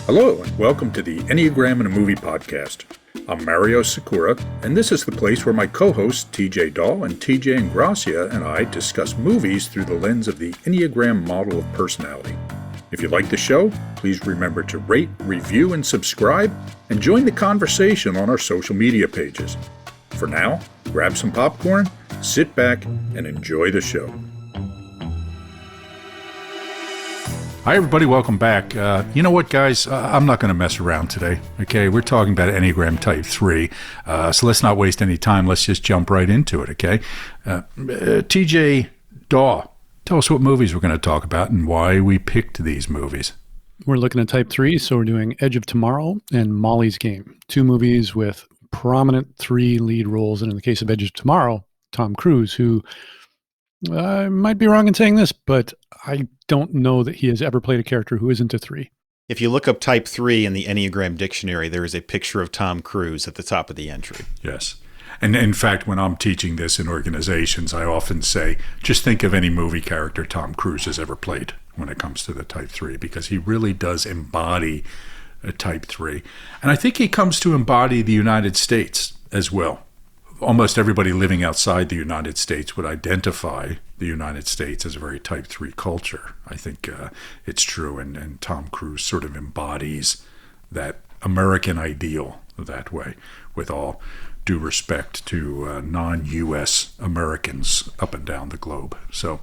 Hello, and welcome to the Enneagram in a Movie podcast. I'm Mario Sakura, and this is the place where my co-hosts TJ Dahl and TJ Ingracia and I discuss movies through the lens of the Enneagram model of personality. If you like the show, please remember to rate, review, and subscribe, and join the conversation on our social media pages. For now, grab some popcorn, sit back, and enjoy the show. Hi, everybody. Welcome back. You know what, guys? I'm not going to mess around today. Okay, we're talking about Enneagram Type 3, so let's not waste any time. Let's just jump right into it, okay? TJ Daw, tell us what movies we're going to talk about and why we picked these movies. We're looking at Type 3, so we're doing Edge of Tomorrow and Molly's Game, two movies with prominent three lead roles, and in the case of Edge of Tomorrow, Tom Cruise, who I might be wrong in saying this, but I don't know that he has ever played a character who isn't a 3. If you look up Type 3 in the Enneagram Dictionary, there is a picture of Tom Cruise at the top of the entry. Yes. And in fact, when I'm teaching this in organizations, I often say, just think of any movie character Tom Cruise has ever played when it comes to the Type 3, because he really does embody a Type 3. And I think he comes to embody the United States as well. Almost everybody living outside the United States would identify the United States as a very Type 3 culture. I think it's true, and Tom Cruise sort of embodies that American ideal that way, with all due respect to non-U.S. Americans up and down the globe. So,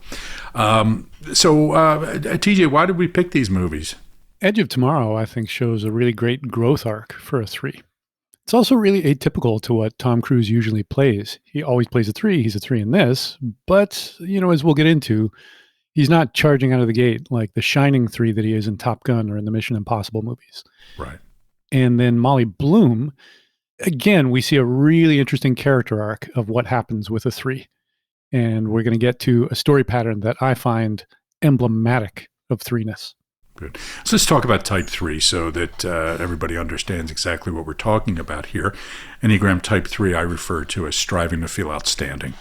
TJ, why did we pick these movies? Edge of Tomorrow, I think, shows a really great growth arc for a 3. It's also really atypical to what Tom Cruise usually plays. He always plays a 3. He's a 3 in this, but, as we'll get into, he's not charging out of the gate like the shining 3 that he is in Top Gun or in the Mission Impossible movies. Right. And then Molly Bloom, again, we see a really interesting character arc of what happens with a 3. And we're going to get to a story pattern that I find emblematic of 3-ness. Good. So let's talk about Type 3 so that everybody understands exactly what we're talking about here. Enneagram Type 3 I refer to as striving to feel outstanding,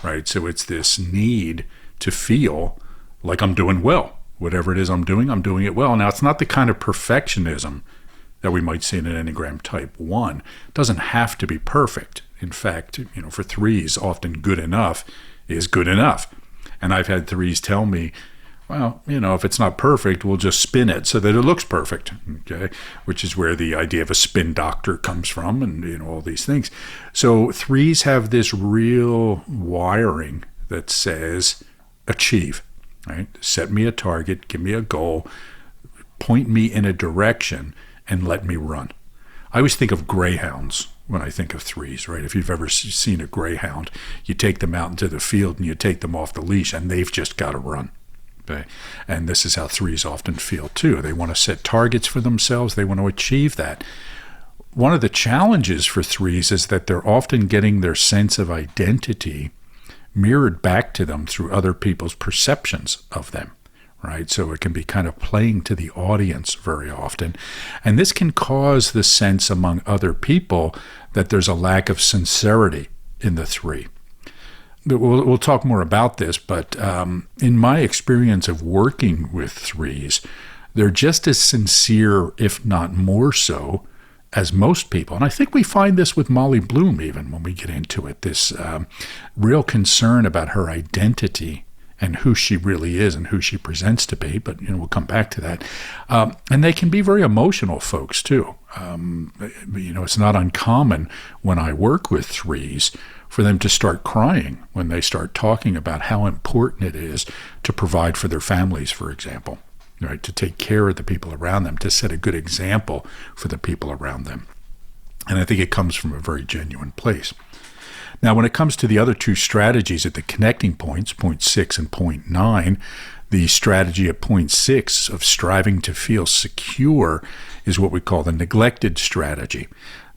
right? So it's this need to feel like I'm doing well. Whatever it is I'm doing it well. Now, it's not the kind of perfectionism that we might see in an Enneagram Type 1. It doesn't have to be perfect. In fact, for 3s, often good enough is good enough. And I've had 3s tell me, well, if it's not perfect, we'll just spin it so that it looks perfect, okay? Which is where the idea of a spin doctor comes from, and, all these things. So 3s have this real wiring that says, achieve, right? Set me a target, give me a goal, point me in a direction, and let me run. I always think of greyhounds when I think of 3s, right? If you've ever seen a greyhound, you take them out into the field and you take them off the leash, and they've just got to run. Okay. And this is how 3s often feel too. They want to set targets for themselves. They want to achieve that. One of the challenges for 3s is that they're often getting their sense of identity mirrored back to them through other people's perceptions of them, right? So it can be kind of playing to the audience very often. And this can cause the sense among other people that there's a lack of sincerity in the 3. We'll talk more about this, but in my experience of working with 3s, they're just as sincere, if not more so, as most people. And I think we find this with Molly Bloom even when we get into it, this real concern about her identity and who she really is and who she presents to be. But, we'll come back to that. And they can be very emotional folks, too. It's not uncommon when I work with 3s for them to start crying when they start talking about how important it is to provide for their families, for example, right? To take care of the people around them, to set a good example for the people around them. And I think it comes from a very genuine place. Now, when it comes to the other two strategies at the connecting points, point 6 and point 9, the strategy at point 6 of striving to feel secure is what we call the neglected strategy.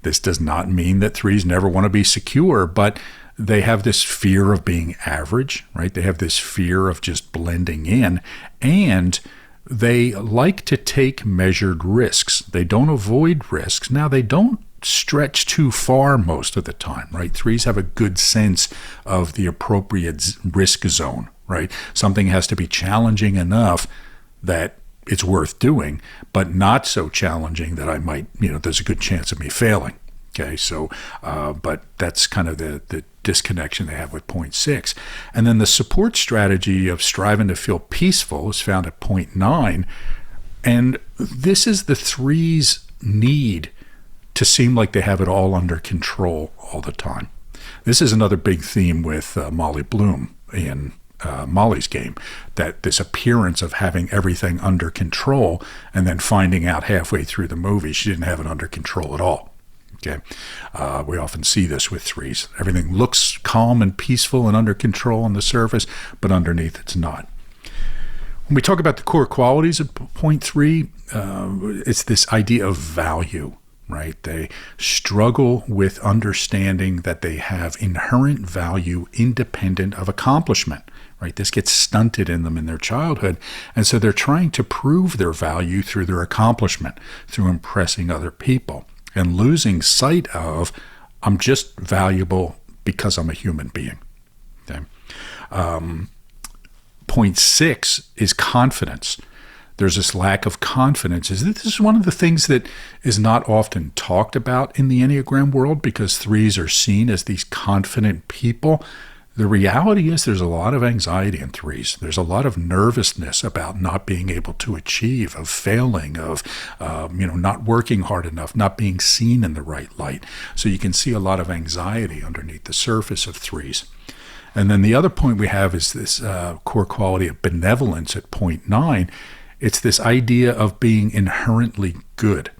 This does not mean that 3s never want to be secure, but they have this fear of being average, right? They have this fear of just blending in, and they like to take measured risks. They don't avoid risks. Now, they don't stretch too far most of the time, right? 3s have a good sense of the appropriate risk zone, right? Something has to be challenging enough that it's worth doing, but not so challenging that I might, there's a good chance of me failing. Okay, so, but that's kind of the disconnection they have with point 6. And then the support strategy of striving to feel peaceful is found at point 9. And this is the 3's need to seem like they have it all under control all the time. This is another big theme with Molly Bloom in Molly's Game, that this appearance of having everything under control and then finding out halfway through the movie she didn't have it under control at all. Okay, we often see this with 3s. Everything looks calm and peaceful and under control on the surface, but underneath it's not. When we talk about the core qualities of point 3, it's this idea of value, right? They struggle with understanding that they have inherent value independent of accomplishment, right? This gets stunted in them in their childhood, and so they're trying to prove their value through their accomplishment, through impressing other people, and losing sight of, I'm just valuable because I'm a human being. Okay? Point 6 is confidence. There's this lack of confidence. This is one of the things that is not often talked about in the Enneagram world, because 3s are seen as these confident people. The reality is there's a lot of anxiety in 3s. There's a lot of nervousness about not being able to achieve, of failing, of not working hard enough, not being seen in the right light. So you can see a lot of anxiety underneath the surface of 3s. And then the other point we have is this core quality of benevolence at point 9. It's this idea of being inherently good.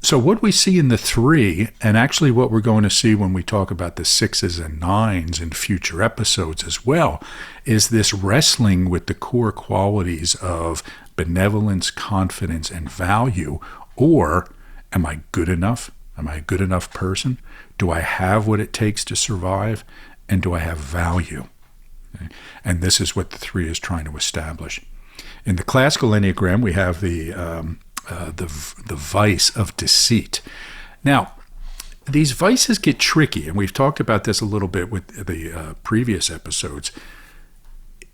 So what we see in the 3, and actually what we're going to see when we talk about the 6s and 9s in future episodes as well, is this wrestling with the core qualities of benevolence, confidence, and value. Or, am I good enough? Am I a good enough person? Do I have what it takes to survive? And do I have value? Okay. And this is what the 3 is trying to establish. In the classical Enneagram, we have the vice of deceit. Now, these vices get tricky, and we've talked about this a little bit with the previous episodes.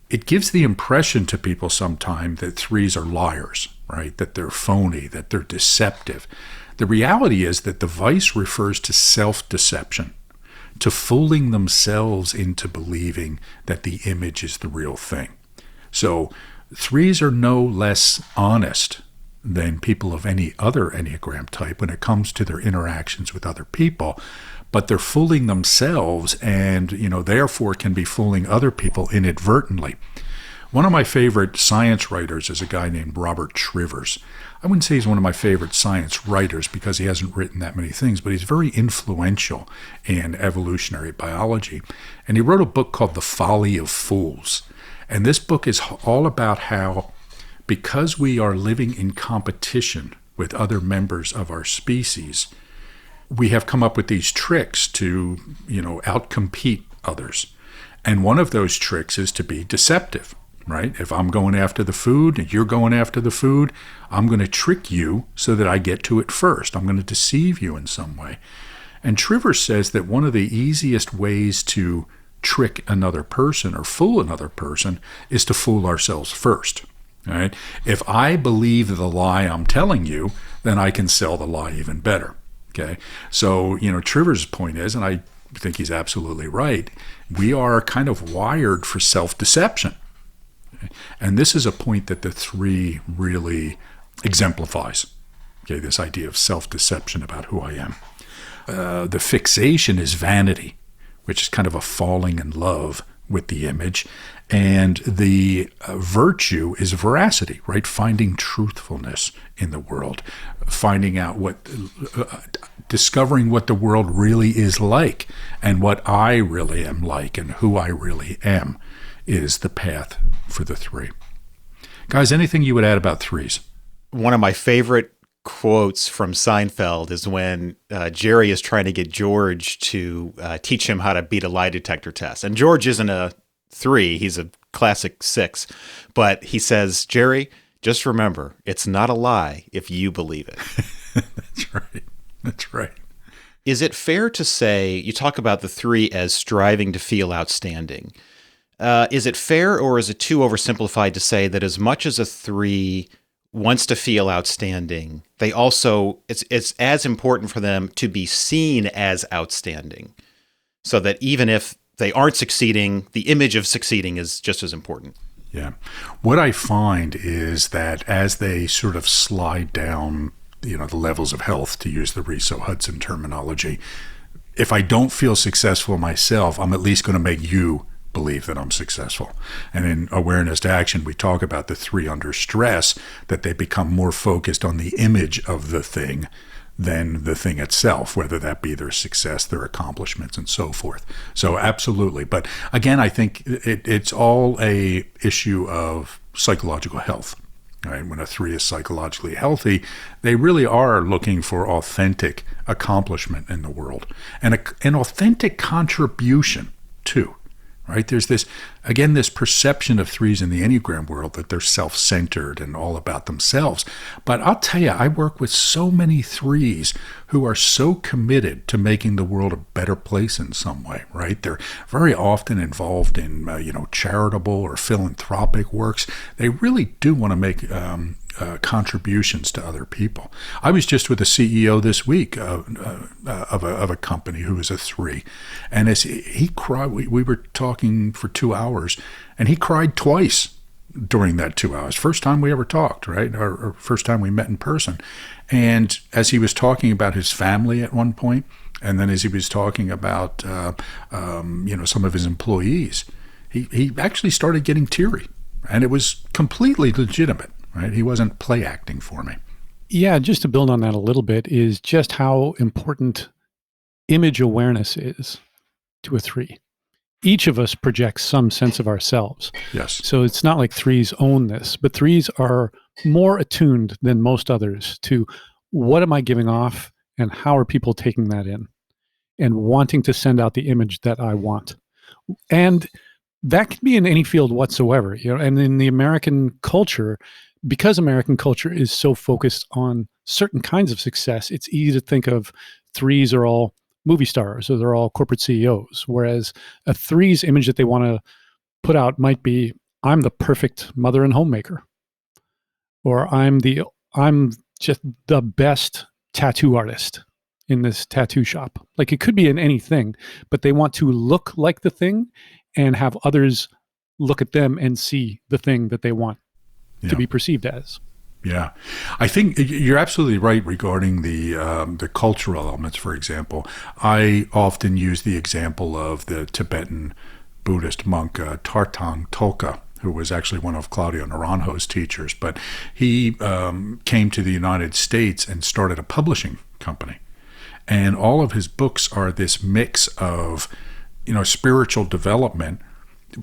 It gives the impression to people sometimes that 3s are liars, right? That they're phony, that they're deceptive. The reality is that the vice refers to self-deception, to fooling themselves into believing that the image is the real thing. So 3s are no less honest than people of any other Enneagram type when it comes to their interactions with other people, but they're fooling themselves and, therefore can be fooling other people inadvertently. One of my favorite science writers is a guy named Robert Trivers. I wouldn't say he's one of my favorite science writers because he hasn't written that many things, but he's very influential in evolutionary biology. And he wrote a book called The Folly of Fools. And this book is all about how, because we are living in competition with other members of our species, we have come up with these tricks to, outcompete others. And one of those tricks is to be deceptive, right? If I'm going after the food and you're going after the food, I'm going to trick you so that I get to it first. I'm going to deceive you in some way. And Trivers says that one of the easiest ways to trick another person or fool another person is to fool ourselves first. Right? If I believe the lie I'm telling you, then I can sell the lie even better. Okay? So, Trivers' point is, and I think he's absolutely right, we are kind of wired for self-deception. Okay? And this is a point that the 3 really exemplifies. Okay? This idea of self-deception about who I am. The fixation is vanity, which is kind of a falling in love with the image. And the virtue is veracity, right? Finding truthfulness in the world, finding out discovering what the world really is like and what I really am like and who I really am is the path for the 3. Guys, anything you would add about 3s? One of my favorite quotes from Seinfeld is when Jerry is trying to get George to teach him how to beat a lie detector test. And George isn't a 3, he's a classic 6. But he says, Jerry, just remember, it's not a lie if you believe it. That's right. That's right. Is it fair to say, you talk about the 3 as striving to feel outstanding. Is it fair or is it too oversimplified to say that as much as a 3 wants to feel outstanding, they also, it's as important for them to be seen as outstanding, so that even if they aren't succeeding, the image of succeeding is just as important. Yeah. What I find is that as they sort of slide down, the levels of health, to use the Riso Hudson terminology, if I don't feel successful myself, I'm at least going to make you believe that I'm successful. And in Awareness to Action, we talk about the three under stress, that they become more focused on the image of the thing than the thing itself, whether that be their success, their accomplishments, and so forth. So absolutely. But again, I think it's all a issue of psychological health. Right? When a 3 is psychologically healthy, they really are looking for authentic accomplishment in the world and an authentic contribution too. Right? There's this perception of 3s in the Enneagram world that they're self-centered and all about themselves. But I'll tell you, I work with so many 3s who are so committed to making the world a better place in some way, right? They're very often involved in, charitable or philanthropic works. They really do want to make contributions to other people. I was just with a CEO this week of a company who is a 3, and as he cried, we were talking for 2 hours, and he cried twice during that 2 hours. First time we ever talked, right? Or first time we met in person. And as he was talking about his family at one point, and then as he was talking about some of his employees, he actually started getting teary, and it was completely legitimate. Right? He wasn't play acting for me. Yeah, just to build on that a little bit is just how important image awareness is to a 3. Each of us projects some sense of ourselves. Yes. So it's not like 3s own this, but 3s are more attuned than most others to what am I giving off and how are people taking that in and wanting to send out the image that I want. And that can be in any field whatsoever, and in the American culture, because American culture is so focused on certain kinds of success, it's easy to think of 3s are all movie stars or they're all corporate CEOs, whereas a 3's image that they want to put out might be, I'm the perfect mother and homemaker, or I'm just the best tattoo artist in this tattoo shop. Like, it could be in anything, but they want to look like the thing and have others look at them and see the thing that they want to be perceived as. Yeah, I think you're absolutely right regarding the cultural elements. For example, I often use the example of the Tibetan Buddhist monk Tartang Toka, who was actually one of Claudio Naranjo's teachers. But he came to the United States and started a publishing company. And all of his books are this mix of, spiritual development,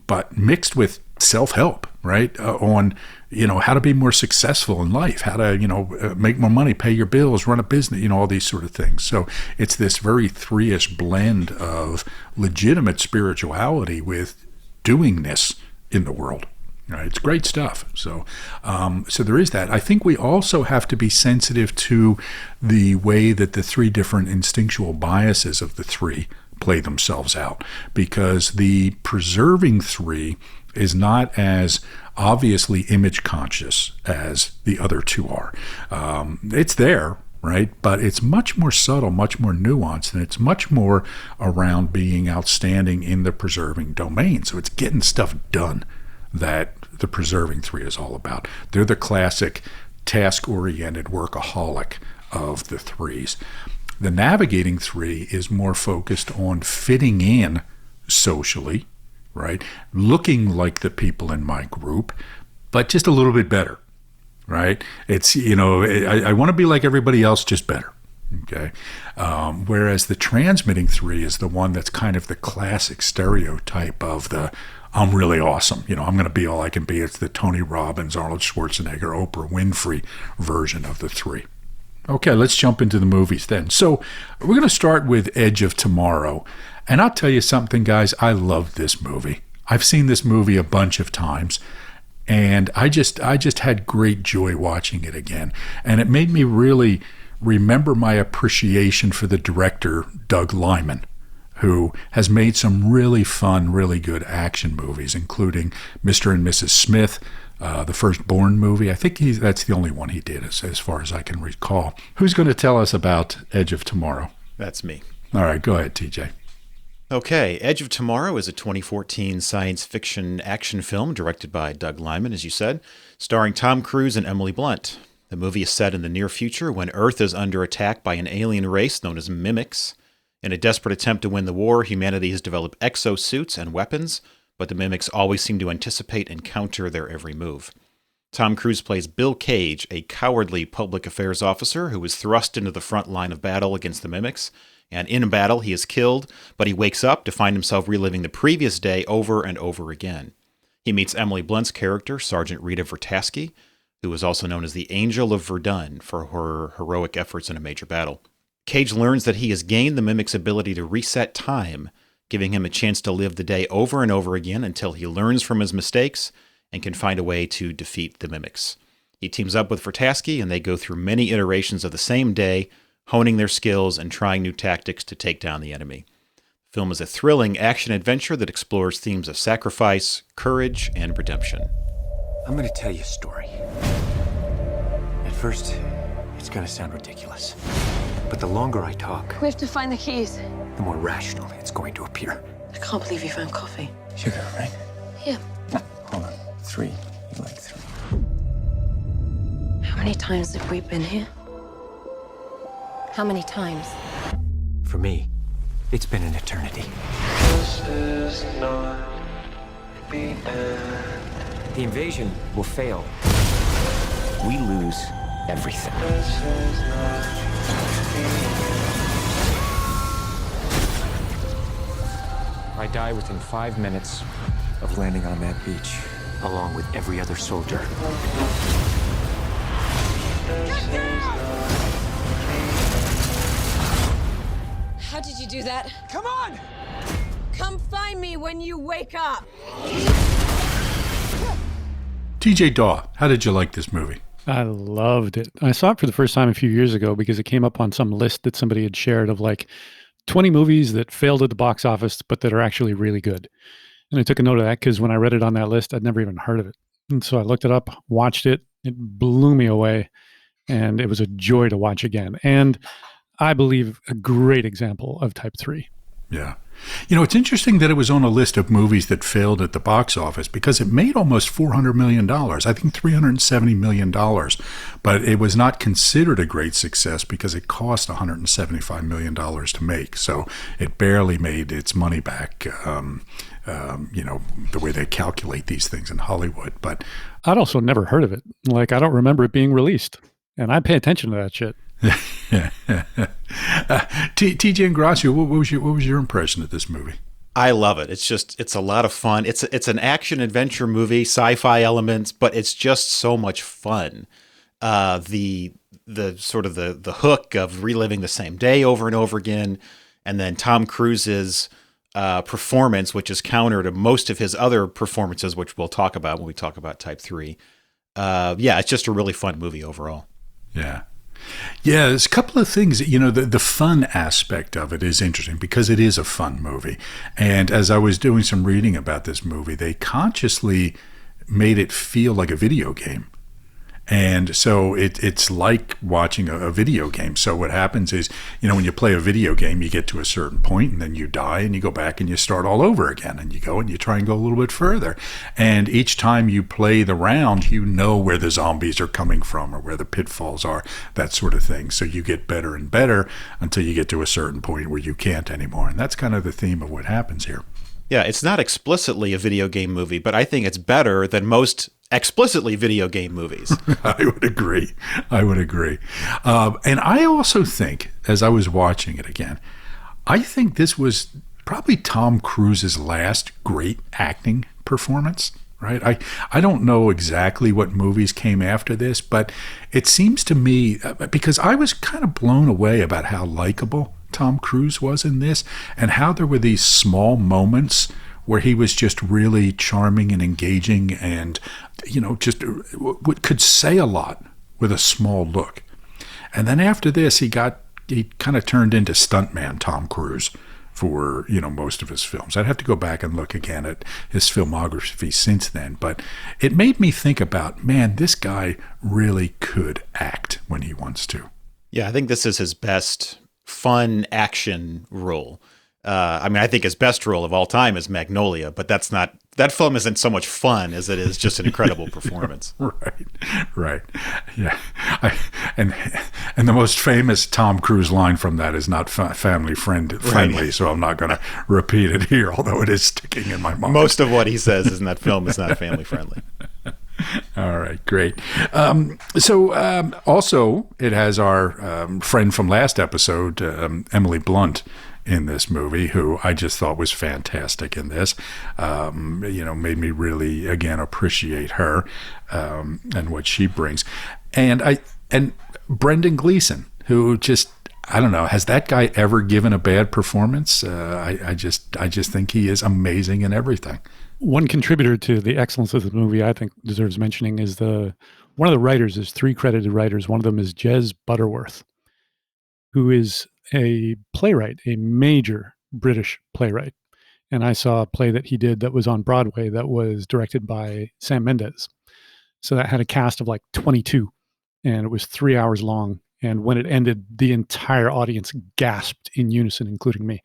but mixed with self-help, right? On, how to be more successful in life, how to, make more money, pay your bills, run a business, all these sort of things. So it's this very 3-ish blend of legitimate spirituality with doingness in the world. Right? It's great stuff. So there is that. I think we also have to be sensitive to the way that the 3 different instinctual biases of the 3 play themselves out, because the preserving 3 is not as obviously image conscious as the other 2 are. It's there, right? But it's much more subtle, much more nuanced, and it's much more around being outstanding in the preserving domain. So it's getting stuff done that the preserving 3 is all about. They're the classic task-oriented workaholic of the 3s. The navigating 3 is more focused on fitting in socially, right? Looking like the people in my group, but just a little bit better, right? It's, I want to be like everybody else, just better. Okay. Whereas the transmitting 3 is the one that's kind of the classic stereotype of the, I'm really awesome. I'm going to be all I can be. It's the Tony Robbins, Arnold Schwarzenegger, Oprah Winfrey version of the 3. Okay, let's jump into the movies then. So we're going to start with Edge of Tomorrow. And I'll tell you something, guys, I love this movie. I've seen this movie a bunch of times, and I just had great joy watching it again. And it made me really remember my appreciation for the director, Doug Liman, who has made some really fun, really good action movies, including Mr. and Mrs. Smith, the first Bourne movie. I think that's the only one he did, as far as I can recall. Who's going to tell us about Edge of Tomorrow? That's me. All right, go ahead, TJ. Okay, Edge of Tomorrow is a 2014 science fiction action film directed by Doug Liman, as you said, starring Tom Cruise and Emily Blunt. The movie is set in the near future when Earth is under attack by an alien race known as mimics. In a desperate attempt to win the war, humanity has developed exosuits and weapons, but the mimics always seem to anticipate and counter their every move. Tom Cruise plays Bill Cage, a cowardly public affairs officer who is thrust into the front line of battle against the mimics, and in battle he is killed, but he wakes up to find himself reliving the previous day over and over again. He meets Emily Blunt's character, Sergeant Rita Vertasky, who is also known as the Angel of Verdun for her heroic efforts in a major battle. Cage learns that he has gained the mimic's ability to reset time, giving him a chance to live the day over and over again until he learns from his mistakes and can find a way to defeat the mimics. He teams up with Vertasky, and they go through many iterations of the same day, honing their skills and trying new tactics to take down the enemy. The film is a thrilling action-adventure that explores themes of sacrifice, courage, and redemption. I'm going to tell you a story. At first, it's going to sound ridiculous. But the longer I talk, We have to find the keys. the more rational it's going to appear. I can't believe you found coffee. Sugar, right? Yeah. Hold on. 3. You like 3. How many times have we been here? How many times? For me, it's been an eternity. The invasion will fail. We lose everything. I die within 5 minutes of landing on that beach, along with every other soldier. How did you do that? Come on! Come find me when you wake up. TJ Daw, how did you like this movie? I loved it. I saw it for the first time a few years ago because it came up on some list that somebody had shared of like 20 movies that failed at the box office, but that are actually really good. And I took a note of that because when I read it on that list, I'd never even heard of it. And so I looked it up, watched it. It blew me away. And it was a joy to watch again. And I believe a great example of Type 3. Yeah. You know, it's interesting that it was on a list of movies that failed at the box office because it made almost $400 million. I think $370 million. But it was not considered a great success because it cost $175 million to make. So it barely made its money back, the way they calculate these things in Hollywood. But I'd also never heard of it. Like, I don't remember it being released. And I pay attention to that shit. TJ and Gracio, what was your impression of this movie? I love it. It's a lot of fun. It's an action adventure movie, sci-fi elements, but it's just so much fun. The sort of the hook of reliving the same day over and over again, and then Tom Cruise's performance, which is counter to most of his other performances, which we'll talk about when we talk about Type 3. It's just a really fun movie overall. Yeah. Yeah, there's a couple of things. The fun aspect of it is interesting because it is a fun movie. And as I was doing some reading about this movie, they consciously made it feel like a video game. And so it's like watching a video game. So what happens is, when you play a video game, you get to a certain point and then you die and you go back and you start all over again. And you go and you try and go a little bit further. And each time you play the round, you know where the zombies are coming from or where the pitfalls are, that sort of thing. So you get better and better until you get to a certain point where you can't anymore. And that's kind of the theme of what happens here. Yeah, it's not explicitly a video game movie, but I think it's better than most explicitly video game movies. I would agree. And I also think, as I was watching it again, I think this was probably Tom Cruise's last great acting performance, right? I don't know exactly what movies came after this, but it seems to me, because I was kind of blown away about how likable Tom Cruise was in this and how there were these small moments where he was just really charming and engaging and, just could say a lot with a small look. And then after this, he kind of turned into stuntman Tom Cruise, for, most of his films. I'd have to go back and look again at his filmography since then, but it made me think about, man, this guy really could act when he wants to. Yeah, I think this is his best fun action role. I think his best role of all time is Magnolia, but that film isn't so much fun as it is just an incredible performance. Right. Yeah. And the most famous Tom Cruise line from that is not family friendly, Right. so I'm not going to repeat it here, although it is sticking in my mind. Most of what he says in that film is not family friendly. All right, great. Also, it has our friend from last episode, Emily Blunt, in this movie, who I just thought was fantastic in this. Made me really, again, appreciate her and what she brings. And Brendan Gleeson, who just, I don't know, has that guy ever given a bad performance? I just think he is amazing in everything. One contributor to the excellence of the movie, I think, deserves mentioning is one of the writers. There's 3 credited writers. One of them is Jez Butterworth, who is a playwright, a major British playwright. And I saw a play that he did that was on Broadway that was directed by Sam Mendes. So that had a cast of like 22, and it was 3 hours long. And when it ended, the entire audience gasped in unison, including me.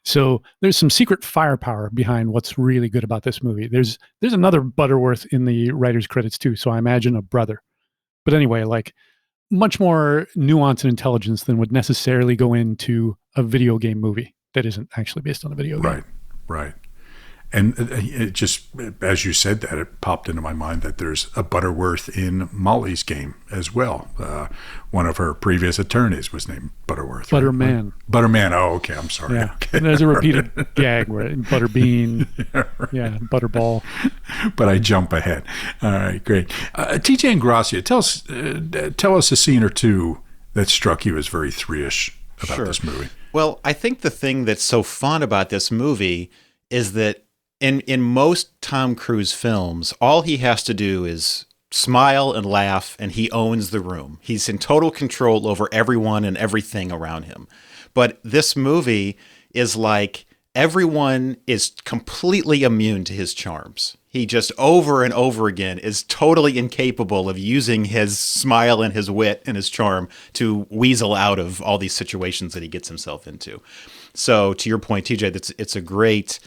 So there's some secret firepower behind what's really good about this movie. There's another Butterworth in the writer's credits too, so I imagine a brother. But anyway, like much more nuance and intelligence than would necessarily go into a video game movie that isn't actually based on a video game. Right. And it just, as you said that, it popped into my mind that there's a Butterworth in Molly's Game as well. One of her previous attorneys was named Butterworth. Butterman. Right? Butterman. Oh, okay. I'm sorry. Yeah. Okay. And there's a repeated gag where Butterbean, Butterball. But I jump ahead. All right, great. TJ and Gracia, tell us a scene or two that struck you as very Three-ish about this movie. Well, I think the thing that's so fun about this movie is that in most Tom Cruise films, all he has to do is smile and laugh, and he owns the room. He's in total control over everyone and everything around him. But this movie is like everyone is completely immune to his charms. He just over and over again is totally incapable of using his smile and his wit and his charm to weasel out of all these situations that he gets himself into. So to your point, TJ, it's a great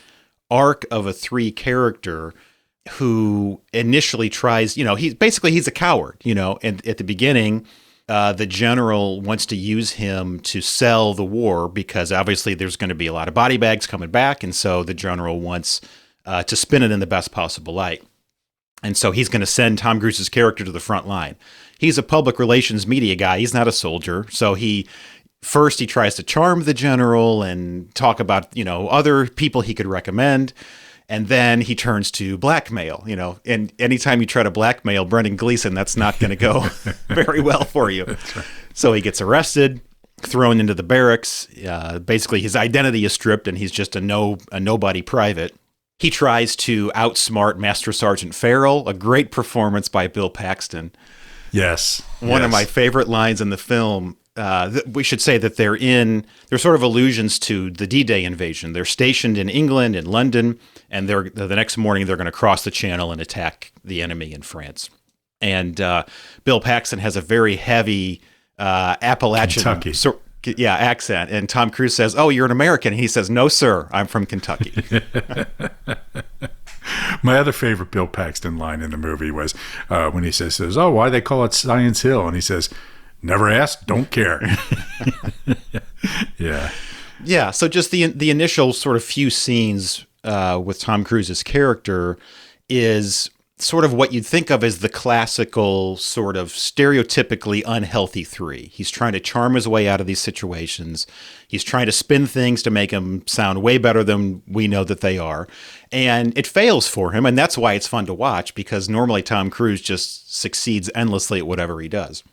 arc of a Three character who initially tries, he's a coward, and at the beginning, the general wants to use him to sell the war because obviously there's going to be a lot of body bags coming back. And so the general wants to spin it in the best possible light. And so he's going to send Tom Cruise's character to the front line. He's a public relations media guy. He's not a soldier. So First, he tries to charm the general and talk about, other people he could recommend. And then he turns to blackmail, and anytime you try to blackmail Brendan Gleeson, that's not going to go very well for you. Right. So he gets arrested, thrown into the barracks. Basically, his identity is stripped and he's just a nobody private. He tries to outsmart Master Sergeant Farrell, a great performance by Bill Paxton. Yes. One of my favorite lines in the film. We should say that they're sort of allusions to the D-Day invasion. They're stationed in England and London, and the next morning they're going to cross the channel and attack the enemy in France. And Bill Paxton has a very heavy Appalachian accent, and Tom Cruise says, "Oh, you're an American?" And he says, "No, sir, I'm from Kentucky." My other favorite Bill Paxton line in the movie was when he says, "Oh, why they call it Science Hill?" And he says, "Never asked, don't care." Yeah. Yeah. So just the initial sort of few scenes with Tom Cruise's character is sort of what you'd think of as the classical sort of stereotypically unhealthy Three. He's trying to charm his way out of these situations. He's trying to spin things to make them sound way better than we know that they are. And it fails for him. And that's why it's fun to watch, because normally Tom Cruise just succeeds endlessly at whatever he does.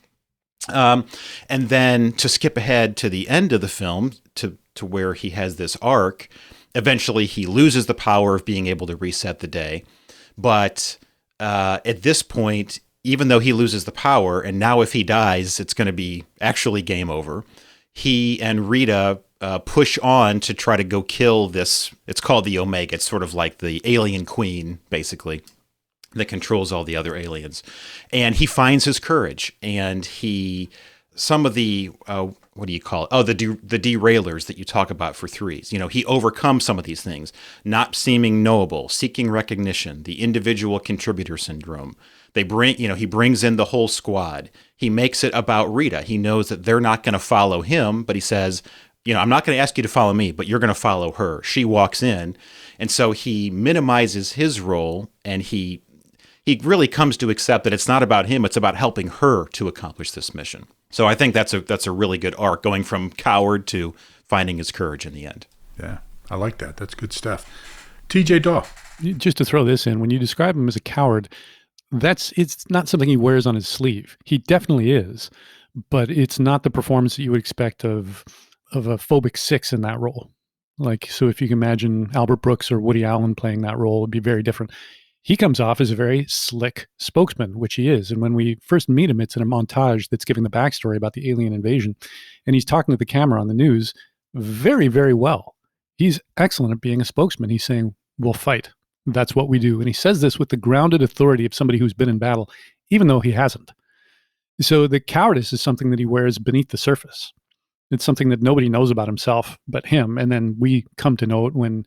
And then to skip ahead to the end of the film, to where he has this arc, eventually he loses the power of being able to reset the day. But at this point, even though he loses the power, and now if he dies, it's going to be actually game over, he and Rita push on to try to go kill this. It's called the Omega. It's sort of like the alien queen, basically, that controls all the other aliens. And he finds his courage, and some of the what do you call it? Oh, the derailers that you talk about for threes. He overcomes some of these things: not seeming knowable, seeking recognition, the individual contributor syndrome. He brings in the whole squad. He makes it about Rita. He knows that they're not going to follow him, but he says, I'm not going to ask you to follow me, but you're going to follow her. She walks in, and so he minimizes his role, and he really comes to accept that it's not about him; it's about helping her to accomplish this mission. So I think that's a really good arc, going from coward to finding his courage in the end. Yeah, I like that. That's good stuff. TJ Daw. Just to throw this in, when you describe him as a coward, it's not something he wears on his sleeve. He definitely is, but it's not the performance that you would expect of a phobic six in that role. So if you can imagine Albert Brooks or Woody Allen playing that role, it'd be very different. He comes off as a very slick spokesman, which he is. And when we first meet him, it's in a montage that's giving the backstory about the alien invasion. And he's talking to the camera on the news very, very well. He's excellent at being a spokesman. He's saying, we'll fight. That's what we do. And he says this with the grounded authority of somebody who's been in battle, even though he hasn't. So the cowardice is something that he wears beneath the surface. It's something that nobody knows about himself but him. And then we come to know it when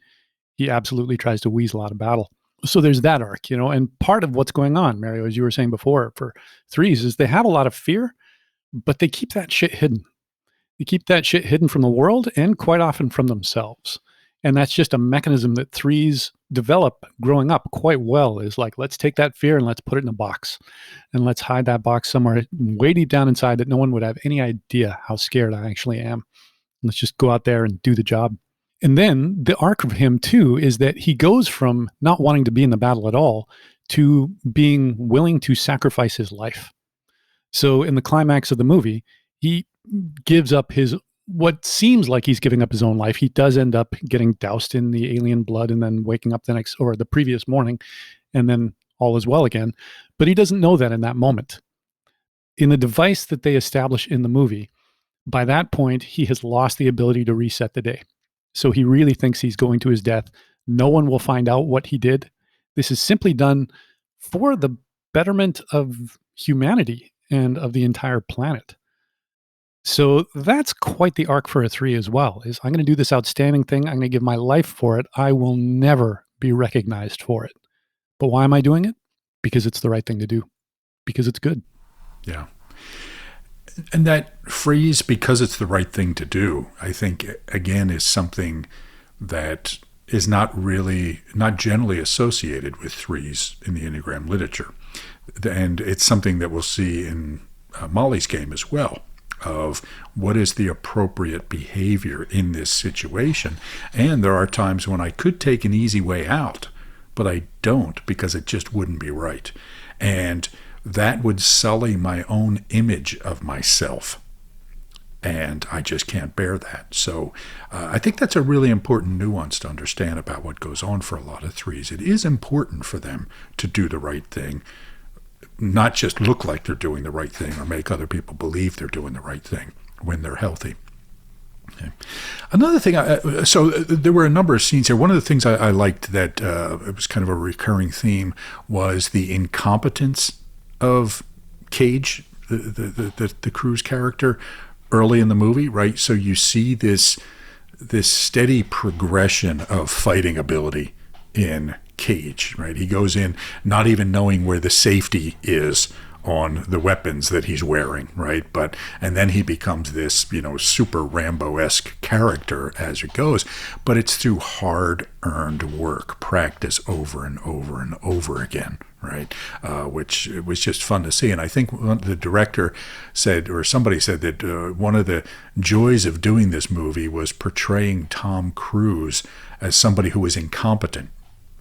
he absolutely tries to weasel out of battle. So there's that arc, and part of what's going on, Mario, as you were saying before, for threes, is they have a lot of fear, but they keep that shit hidden. They keep that shit hidden from the world and quite often from themselves. And that's just a mechanism that threes develop growing up quite well, is like, let's take that fear and let's put it in a box. And let's hide that box somewhere way deep down inside that no one would have any idea how scared I actually am. Let's just go out there and do the job. And then the arc of him, too, is that he goes from not wanting to be in the battle at all to being willing to sacrifice his life. So in the climax of the movie, he gives up what seems like he's giving up his own life. He does end up getting doused in the alien blood and then waking up the previous morning, and then all is well again. But he doesn't know that in that moment. In the device that they establish in the movie, by that point, he has lost the ability to reset the day. So he really thinks he's going to his death. No one will find out what he did. This is simply done for the betterment of humanity and of the entire planet. So that's quite the arc for a three as well, is I'm going to do this outstanding thing. I'm going to give my life for it. I will never be recognized for it. But why am I doing it? Because it's the right thing to do. Because it's good. Yeah. And that phrase, because it's the right thing to do, I think, again, is something that is not generally associated with threes in the Enneagram literature. And it's something that we'll see in Molly's game as well, of what is the appropriate behavior in this situation. And there are times when I could take an easy way out, but I don't, because it just wouldn't be right. And that would sully my own image of myself. And I just can't bear that. So I think that's a really important nuance to understand about what goes on for a lot of threes. It is important for them to do the right thing, not just look like they're doing the right thing or make other people believe they're doing the right thing when they're healthy. Okay. Another thing, so there were a number of scenes here. One of the things I liked that it was kind of a recurring theme was the incompetence of Cage, the Cruise character, early in the movie, right? So you see this steady progression of fighting ability in Cage, right? He goes in not even knowing where the safety is on the weapons that he's wearing, right? And then he becomes this, super Rambo-esque character as it goes. But it's through hard-earned work, practice over and over and over again, right? Which was just fun to see. And I think the director said, or somebody said, that one of the joys of doing this movie was portraying Tom Cruise as somebody who was incompetent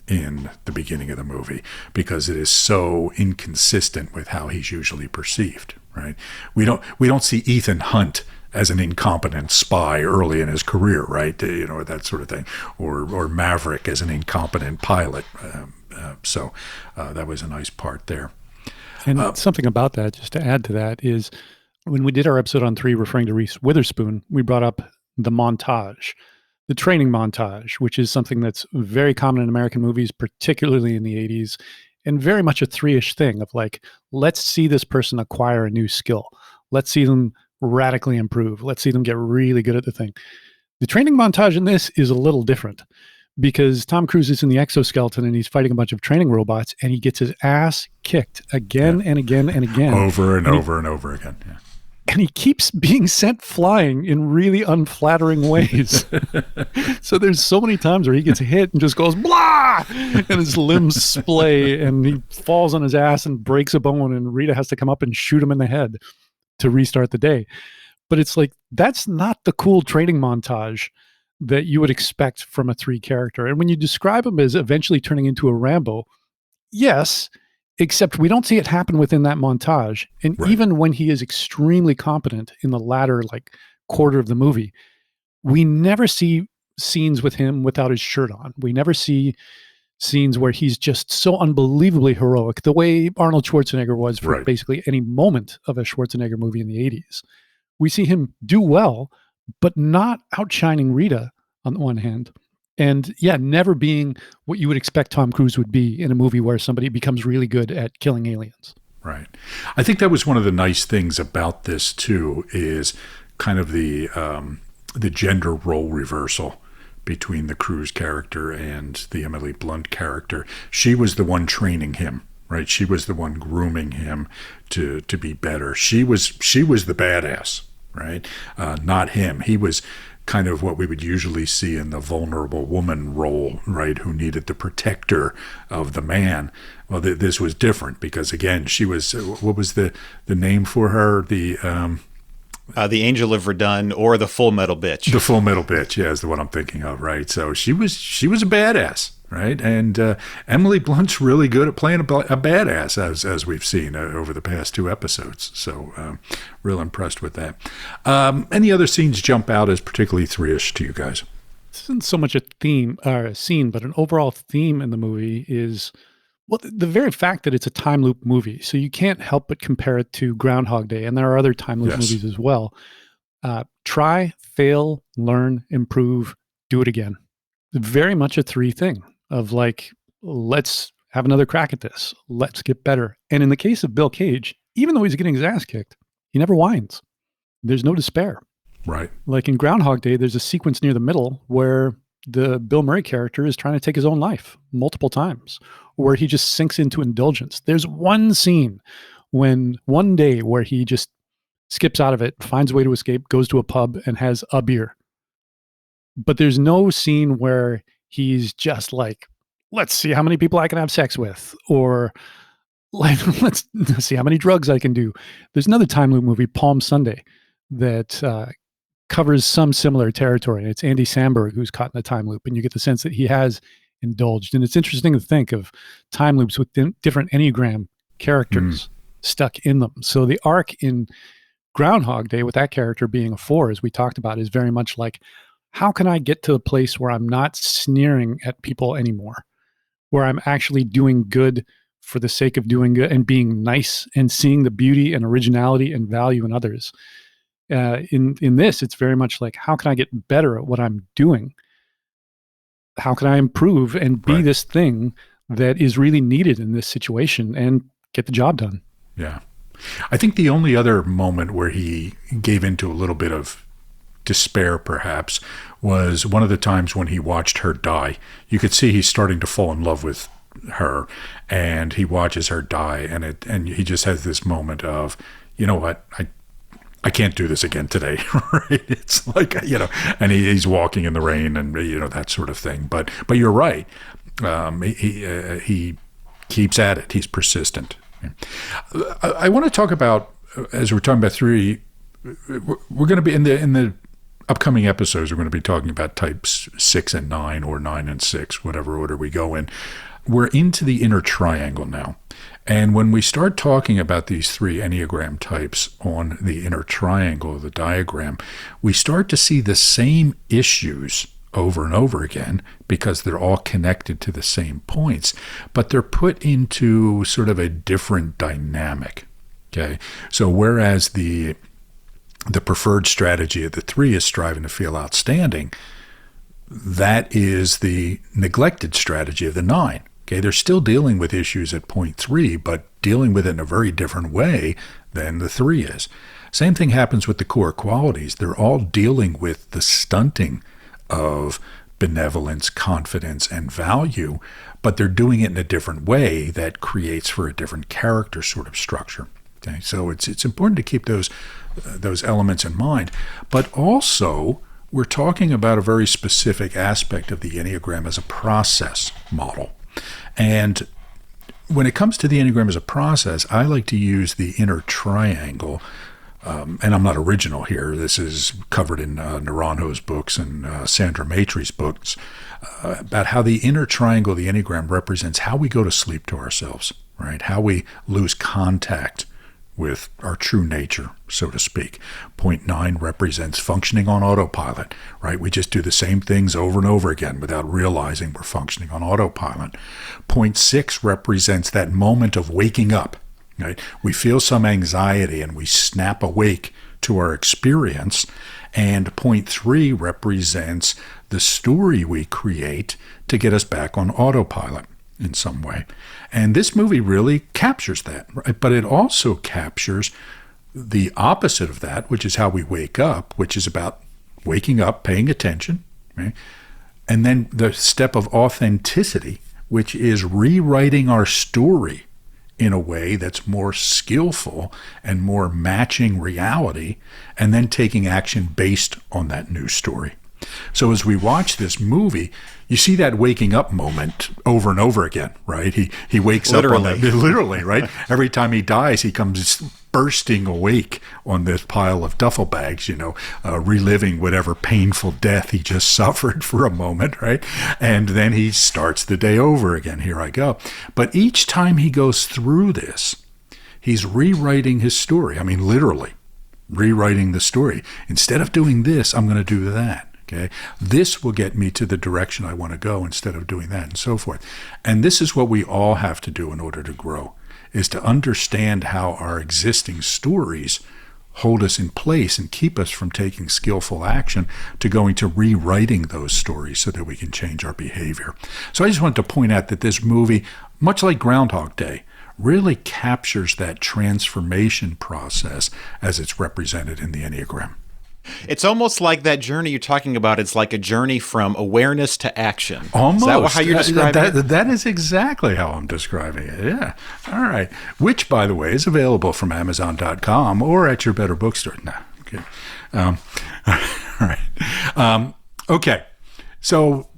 in the beginning of the movie, because it is so inconsistent with how he's usually perceived, right? We don't see Ethan Hunt as an incompetent spy early in his career, right? That sort of thing, or Maverick as an incompetent pilot. So that was a nice part there. And something about that, just to add to that, is when we did our episode on 3 referring to Reese Witherspoon, we brought up the montage, the training montage, which is something that's very common in American movies, particularly in the 80s, and very much a three-ish thing of like, let's see this person acquire a new skill. Let's see them radically improve. Let's see them get really good at the thing. The training montage in this is a little different because Tom Cruise is in the exoskeleton and he's fighting a bunch of training robots and he gets his ass kicked again and again and again. Over and over and over again. Yeah. And he keeps being sent flying in really unflattering ways. So there's so many times where he gets hit and just goes, blah, and his limbs splay and he falls on his ass and breaks a bone and Rita has to come up and shoot him in the head to restart the day. But it's like, that's not the cool training montage that you would expect from a 3 character. And when you describe him as eventually turning into a Rambo, yes, except we don't see it happen within that montage. And even when he is extremely competent in the latter like quarter of the movie, we never see scenes with him without his shirt on. We never see scenes where he's just so unbelievably heroic, the way Arnold Schwarzenegger was for basically any moment of a Schwarzenegger movie in the 80s. We see him do well, but not outshining Rita on the one hand. And yeah, never being what you would expect Tom Cruise would be in a movie where somebody becomes really good at killing aliens. Right. I think that was one of the nice things about this too, is kind of the gender role reversal between the Cruise character and the Emily Blunt character. She was the one training him, right? She was the one grooming him to be better. She was the badass, right? Not him. He was kind of what we would usually see in the vulnerable woman role, right, who needed the protector of the man. Well, this was different because, again, she was, what was the name for her? The Angel of Verdun or the Full Metal Bitch. The Full Metal Bitch, yeah, is the one I'm thinking of, right? So she was a badass, right? And Emily Blunt's really good at playing a badass, as we've seen over the past 2 episodes. So real impressed with that. Any other scenes jump out as particularly 3-ish to you guys? This isn't so much a theme or a scene, but an overall theme in the movie is, well, the very fact that it's a time loop movie. So you can't help but compare it to Groundhog Day. And there are other time loop movies as well. Try, fail, learn, improve, do it again. Very much a 3 thing of like, let's have another crack at this. Let's get better. And in the case of Bill Cage, even though he's getting his ass kicked, he never whines. There's no despair. Right. Like in Groundhog Day, there's a sequence near the middle where the Bill Murray character is trying to take his own life multiple times, where he just sinks into indulgence. There's one scene one day where he just skips out of it, finds a way to escape, goes to a pub and has a beer. But there's no scene where he's just like, let's see how many people I can have sex with, or like, let's see how many drugs I can do. There's another time loop movie, Palm Sunday, that covers some similar territory. And it's Andy Samberg who's caught in a time loop, and you get the sense that he has indulged. And it's interesting to think of time loops with different Enneagram characters stuck in them. So the arc in Groundhog Day, with that character being a 4, as we talked about, is very much like, how can I get to a place where I'm not sneering at people anymore, where I'm actually doing good for the sake of doing good and being nice and seeing the beauty and originality and value in others. In this, it's very much like, how can I get better at what I'm doing? How can I improve and be this thing that is really needed in this situation and get the job done? Yeah. I think the only other moment where he gave into a little bit of despair, perhaps, was one of the times when he watched her die. You could see he's starting to fall in love with her, and he watches her die, and he just has this moment of, you know what, I can't do this again today, right? It's like, and he's walking in the rain and, that sort of thing. But you're right. He keeps at it. He's persistent. I want to talk about, as we're talking about 3, we're going to be in the upcoming episodes, we're going to be talking about types 6 and 9, or 9 and 6, whatever order we go in. We're into the inner triangle now. And when we start talking about these 3 Enneagram types on the inner triangle of the diagram, we start to see the same issues over and over again because they're all connected to the same points, but they're put into sort of a different dynamic. Okay. So whereas the the preferred strategy of the 3 is striving to feel outstanding. That is the neglected strategy of the 9. Okay, they're still dealing with issues at point 3, but dealing with it in a very different way than the 3 is. Same thing happens with the core qualities. They're all dealing with the stunting of benevolence, confidence, and value, but they're doing it in a different way that creates for a different character sort of structure. Okay, so it's important to keep those elements in mind, but also we're talking about a very specific aspect of the Enneagram as a process model. And when it comes to the Enneagram as a process, I like to use the inner triangle. And I'm not original here. This is covered in Naranjo's books and Sandra Maitre's books about how the inner triangle of the Enneagram represents how we go to sleep to ourselves, right? How we lose contact with our true nature, so to speak. Point 9 represents functioning on autopilot, right? We just do the same things over and over again without realizing we're functioning on autopilot. Point 6 represents that moment of waking up, right? We feel some anxiety and we snap awake to our experience. And point 3 represents the story we create to get us back on autopilot in some way. And this movie really captures that, right? But it also captures the opposite of that, which is how we wake up, which is about waking up, paying attention, right? And then the step of authenticity, which is rewriting our story in a way that's more skillful and more matching reality, and then taking action based on that new story. So as we watch this movie, you see that waking up moment over and over again, right? He wakes Literally. up on that, literally, right? Every time he dies, he comes bursting awake on this pile of duffel bags, reliving whatever painful death he just suffered for a moment, right? And then he starts the day over again. Here I go. But each time he goes through this, he's rewriting his story. I mean, literally rewriting the story. Instead of doing this, I'm going to do that. Okay, this will get me to the direction I want to go instead of doing that, and so forth. And this is what we all have to do in order to grow, is to understand how our existing stories hold us in place and keep us from taking skillful action to going to rewriting those stories so that we can change our behavior. So I just wanted to point out that this movie, much like Groundhog Day, really captures that transformation process as it's represented in the Enneagram. It's almost like that journey you're talking about. It's like a journey from awareness to action. Almost. Is that how you're describing it? That is exactly how I'm describing it. Yeah. All right. Which, by the way, is available from Amazon.com or at your better bookstore. No. Okay. All right. Okay. So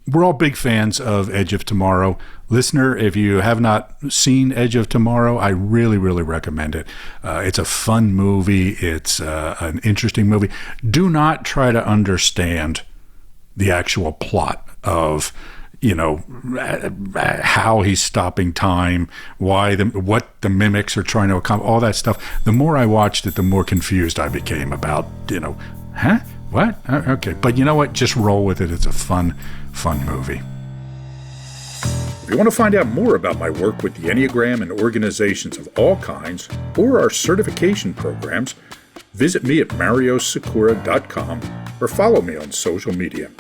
we're all big fans of Edge of Tomorrow. Listener, if you have not seen Edge of Tomorrow, I really, really recommend it. It's a fun movie. It's an interesting movie. Do not try to understand the actual plot of, how he's stopping time, what the mimics are trying to accomplish, all that stuff. The more I watched it, the more confused I became about, what? Okay. But you know what? Just roll with it. It's a fun movie. If you want to find out more about my work with the Enneagram and organizations of all kinds, or our certification programs, visit me at mariosakura.com or follow me on social media.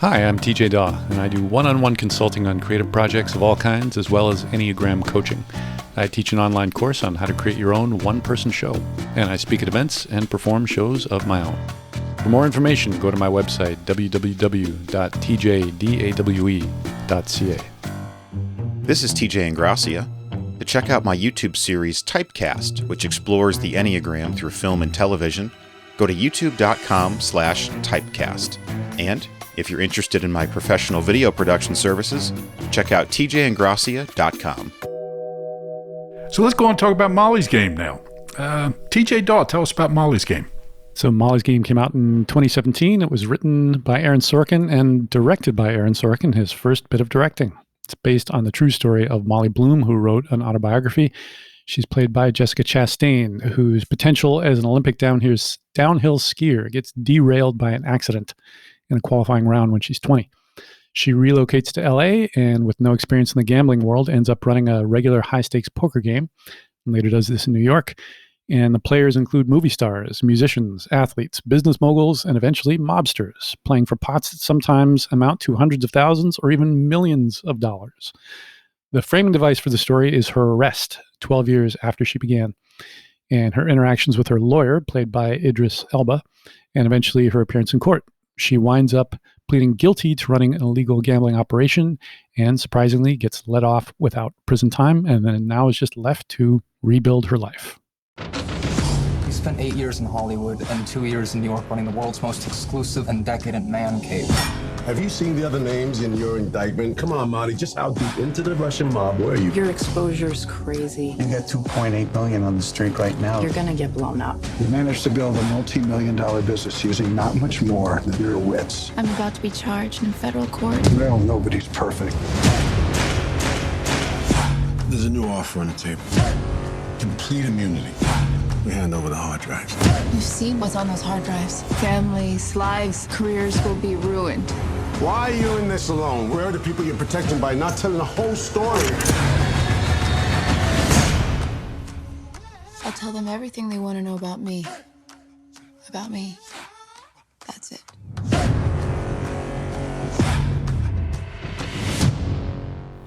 Hi, I'm TJ Daw, and I do one-on-one consulting on creative projects of all kinds, as well as Enneagram coaching. I teach an online course on how to create your own one-person show, and I speak at events and perform shows of my own. For more information, go to my website, www.tjdawe.ca. This is TJ Ingrassia. To check out my YouTube series Typecast, which explores the Enneagram through film and television, go to youtube.com/typecast. And if you're interested in my professional video production services, check out tjingrassia.com. So let's go on and talk about Molly's Game now. TJ Daw, tell us about Molly's Game. So Molly's Game came out in 2017. It was written by Aaron Sorkin and directed by Aaron Sorkin, his first bit of directing. It's based on the true story of Molly Bloom, who wrote an autobiography. She's played by Jessica Chastain, whose potential as an Olympic downhill skier gets derailed by an accident in a qualifying round when she's 20. She relocates to LA and, with no experience in the gambling world, ends up running a regular high-stakes poker game, and later does this in New York. And the players include movie stars, musicians, athletes, business moguls, and eventually mobsters, playing for pots that sometimes amount to hundreds of thousands or even millions of dollars. The framing device for the story is her arrest 12 years after she began, and her interactions with her lawyer, played by Idris Elba, and eventually her appearance in court. She winds up pleading guilty to running an illegal gambling operation and surprisingly gets let off without prison time, and then now is just left to rebuild her life. You spent 8 years in Hollywood and 2 years in New York running the world's most exclusive and decadent man cave. Have you seen the other names in your indictment? Come on, Marty, just how deep into the Russian mob were you? Your exposure's crazy. You got 2.8 million on the street right now. You're gonna get blown up. You managed to build a multi-million-dollar business using not much more than your wits. I'm about to be charged in federal court. Well, nobody's perfect. There's a new offer on the table. Complete immunity. We hand over the hard drives. You've seen what's on those hard drives. Families, lives, careers will be ruined. Why are you in this alone? Where are the people you're protecting by not telling the whole story? I'll tell them everything they want to know about me. About me. That's it.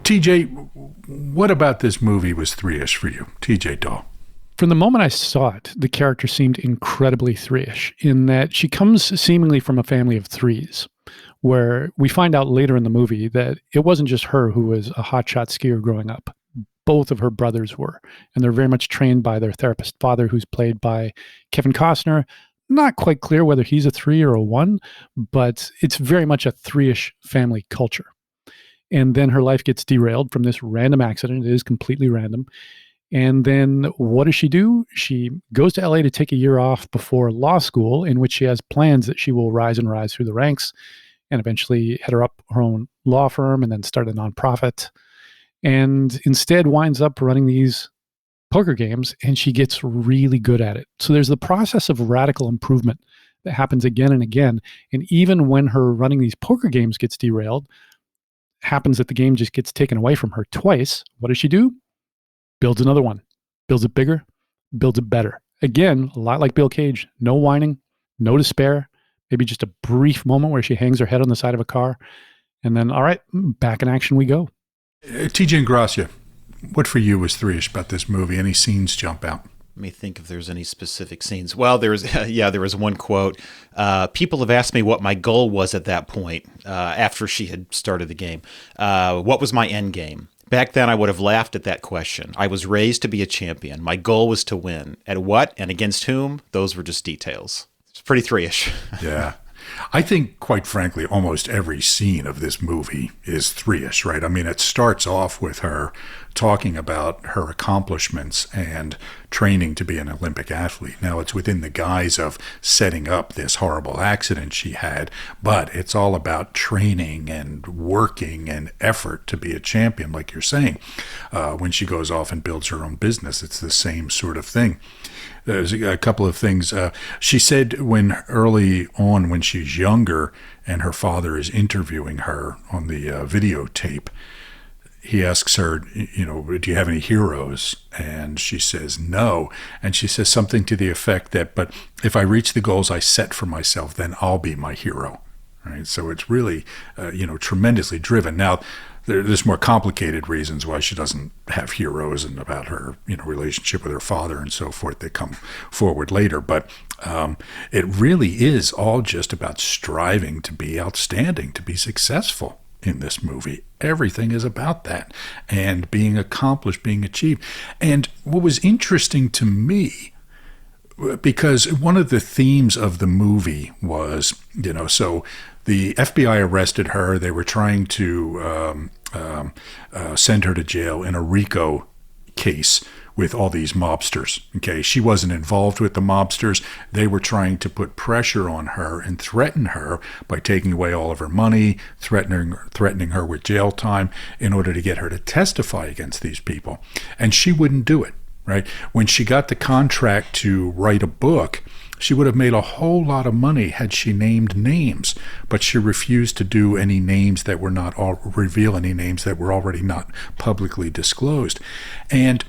TJ, what about this movie was three-ish for you? TJ Dahl. From the moment I saw it, the character seemed incredibly three-ish in that she comes seemingly from a family of threes, where we find out later in the movie that it wasn't just her who was a hotshot skier growing up. Both of her brothers were, and they're very much trained by their therapist father, who's played by Kevin Costner. Not quite clear whether he's a 3 or a 1, but it's very much a three-ish family culture. And then her life gets derailed from this random accident. It is completely random. And then what does she do? She goes to LA to take a year off before law school, in which she has plans that she will rise through the ranks and eventually head up her own law firm and then start a nonprofit. And instead winds up running these poker games, and she gets really good at it. So there's the process of radical improvement that happens again and again. And even when her running these poker games gets derailed, happens that the game just gets taken away from her twice. What does she do? Builds another one, builds it bigger, builds it better. Again, a lot like Bill Cage, no whining, no despair, maybe just a brief moment where she hangs her head on the side of a car. And then, all right, back in action we go. TJ Ingracia, what for you was three-ish about this movie? Any scenes jump out? Let me think if there's any specific scenes. Well, there was one quote. People have asked me what my goal was at that point after she had started the game. What was my end game? Back then, I would have laughed at that question. I was raised to be a champion. My goal was to win. At what and against whom? Those were just details. It's pretty three-ish. Yeah. I think, quite frankly, almost every scene of this movie is three-ish, right? I mean, it starts off with her talking about her accomplishments and training to be an Olympic athlete. Now, it's within the guise of setting up this horrible accident she had, but it's all about training and working and effort to be a champion, like you're saying. When she goes off and builds her own business, it's the same sort of thing. There's a couple of things. She said early on when she's younger and her father is interviewing her on the videotape, he asks her, do you have any heroes? And she says no. And she says something to the effect that, but if I reach the goals I set for myself, then I'll be my hero. Right? So it's really, tremendously driven. Now, there's more complicated reasons why she doesn't have heroes and about her, relationship with her father and so forth that come forward later. But it really is all just about striving to be outstanding, to be successful in this movie. Everything is about that and being accomplished, being achieved. And what was interesting to me, because one of the themes of the movie was, so the FBI arrested her. They were trying to send her to jail in a RICO case with all these mobsters. Okay, she wasn't involved with the mobsters. They were trying to put pressure on her and threaten her by taking away all of her money, threatening her with jail time in order to get her to testify against these people. And she wouldn't do it, right? When she got the contract to write a book, she would have made a whole lot of money had she named names, but she refused to do any names that were not reveal any names that were already not publicly disclosed. And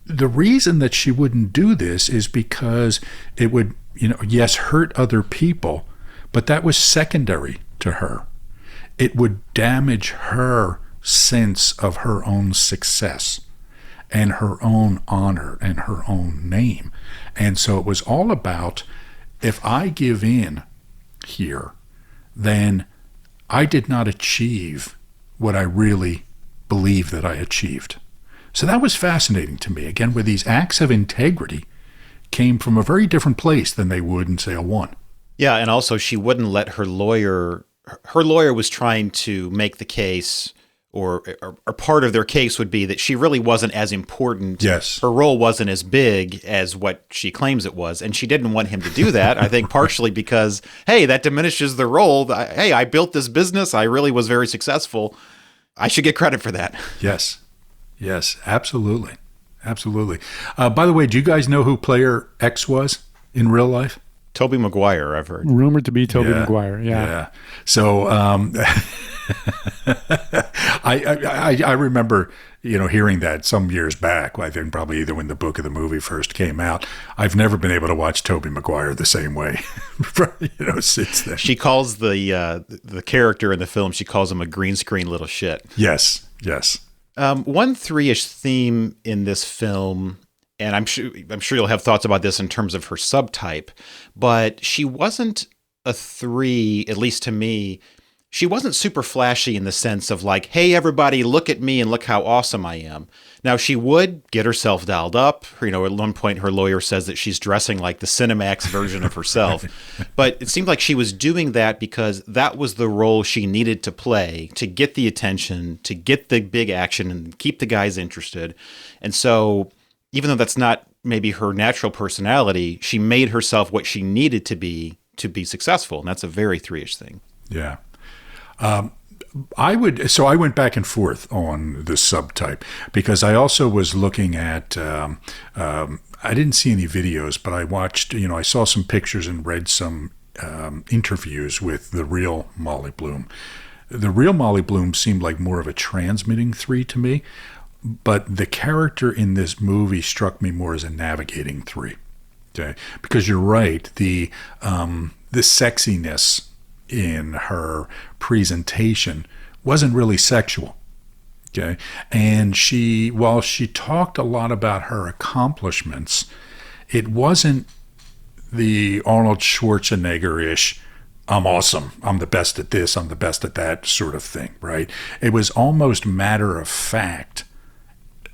the reason that she wouldn't do this is because it would, yes, hurt other people, but that was secondary to her. It would damage her sense of her own success and her own honor and her own name. And so it was all about, if I give in here, then I did not achieve what I really believe that I achieved. So that was fascinating to me, again, where these acts of integrity came from a very different place than they would in, say, a 1. Yeah, and also she wouldn't let her lawyer was trying to make the case, or part of their case would be that she really wasn't as important. Yes. Her role wasn't as big as what she claims it was, and she didn't want him to do that, I think partially because, hey, that diminishes the role. Hey, I built this business. I really was very successful. I should get credit for that. Yes. Yes, absolutely. Absolutely. By the way, do you guys know who player X was in real life? Tobey Maguire, I've heard. Rumored to be Tobey Maguire, yeah. So I remember, hearing that some years back, I think probably either when the book or the movie first came out. I've never been able to watch Tobey Maguire the same way, since then. She calls the character in the film, she calls him a green screen little shit. Yes. One three-ish theme in this film, and I'm sure you'll have thoughts about this in terms of her subtype, but she wasn't a 3, at least to me. She wasn't super flashy in the sense of like, hey, everybody, look at me and look how awesome I am. Now, she would get herself dialed up. At one point, her lawyer says that she's dressing like the Cinemax version of herself. But it seemed like she was doing that because that was the role she needed to play to get the attention, to get the big action and keep the guys interested. And so even though that's not maybe her natural personality, she made herself what she needed to be successful. And that's a very 3-ish thing. Yeah. I went back and forth on the subtype because I also was looking at, I didn't see any videos, but I watched, I saw some pictures and read some interviews with the real Molly Bloom. The real Molly Bloom seemed like more of a transmitting 3 to me, but the character in this movie struck me more as a navigating 3. Okay, because you're right, the sexiness in her presentation wasn't really sexual. Okay. And while she talked a lot about her accomplishments, it wasn't the Arnold Schwarzenegger-ish, I'm awesome, I'm the best at this, I'm the best at that sort of thing, right? It was almost matter of fact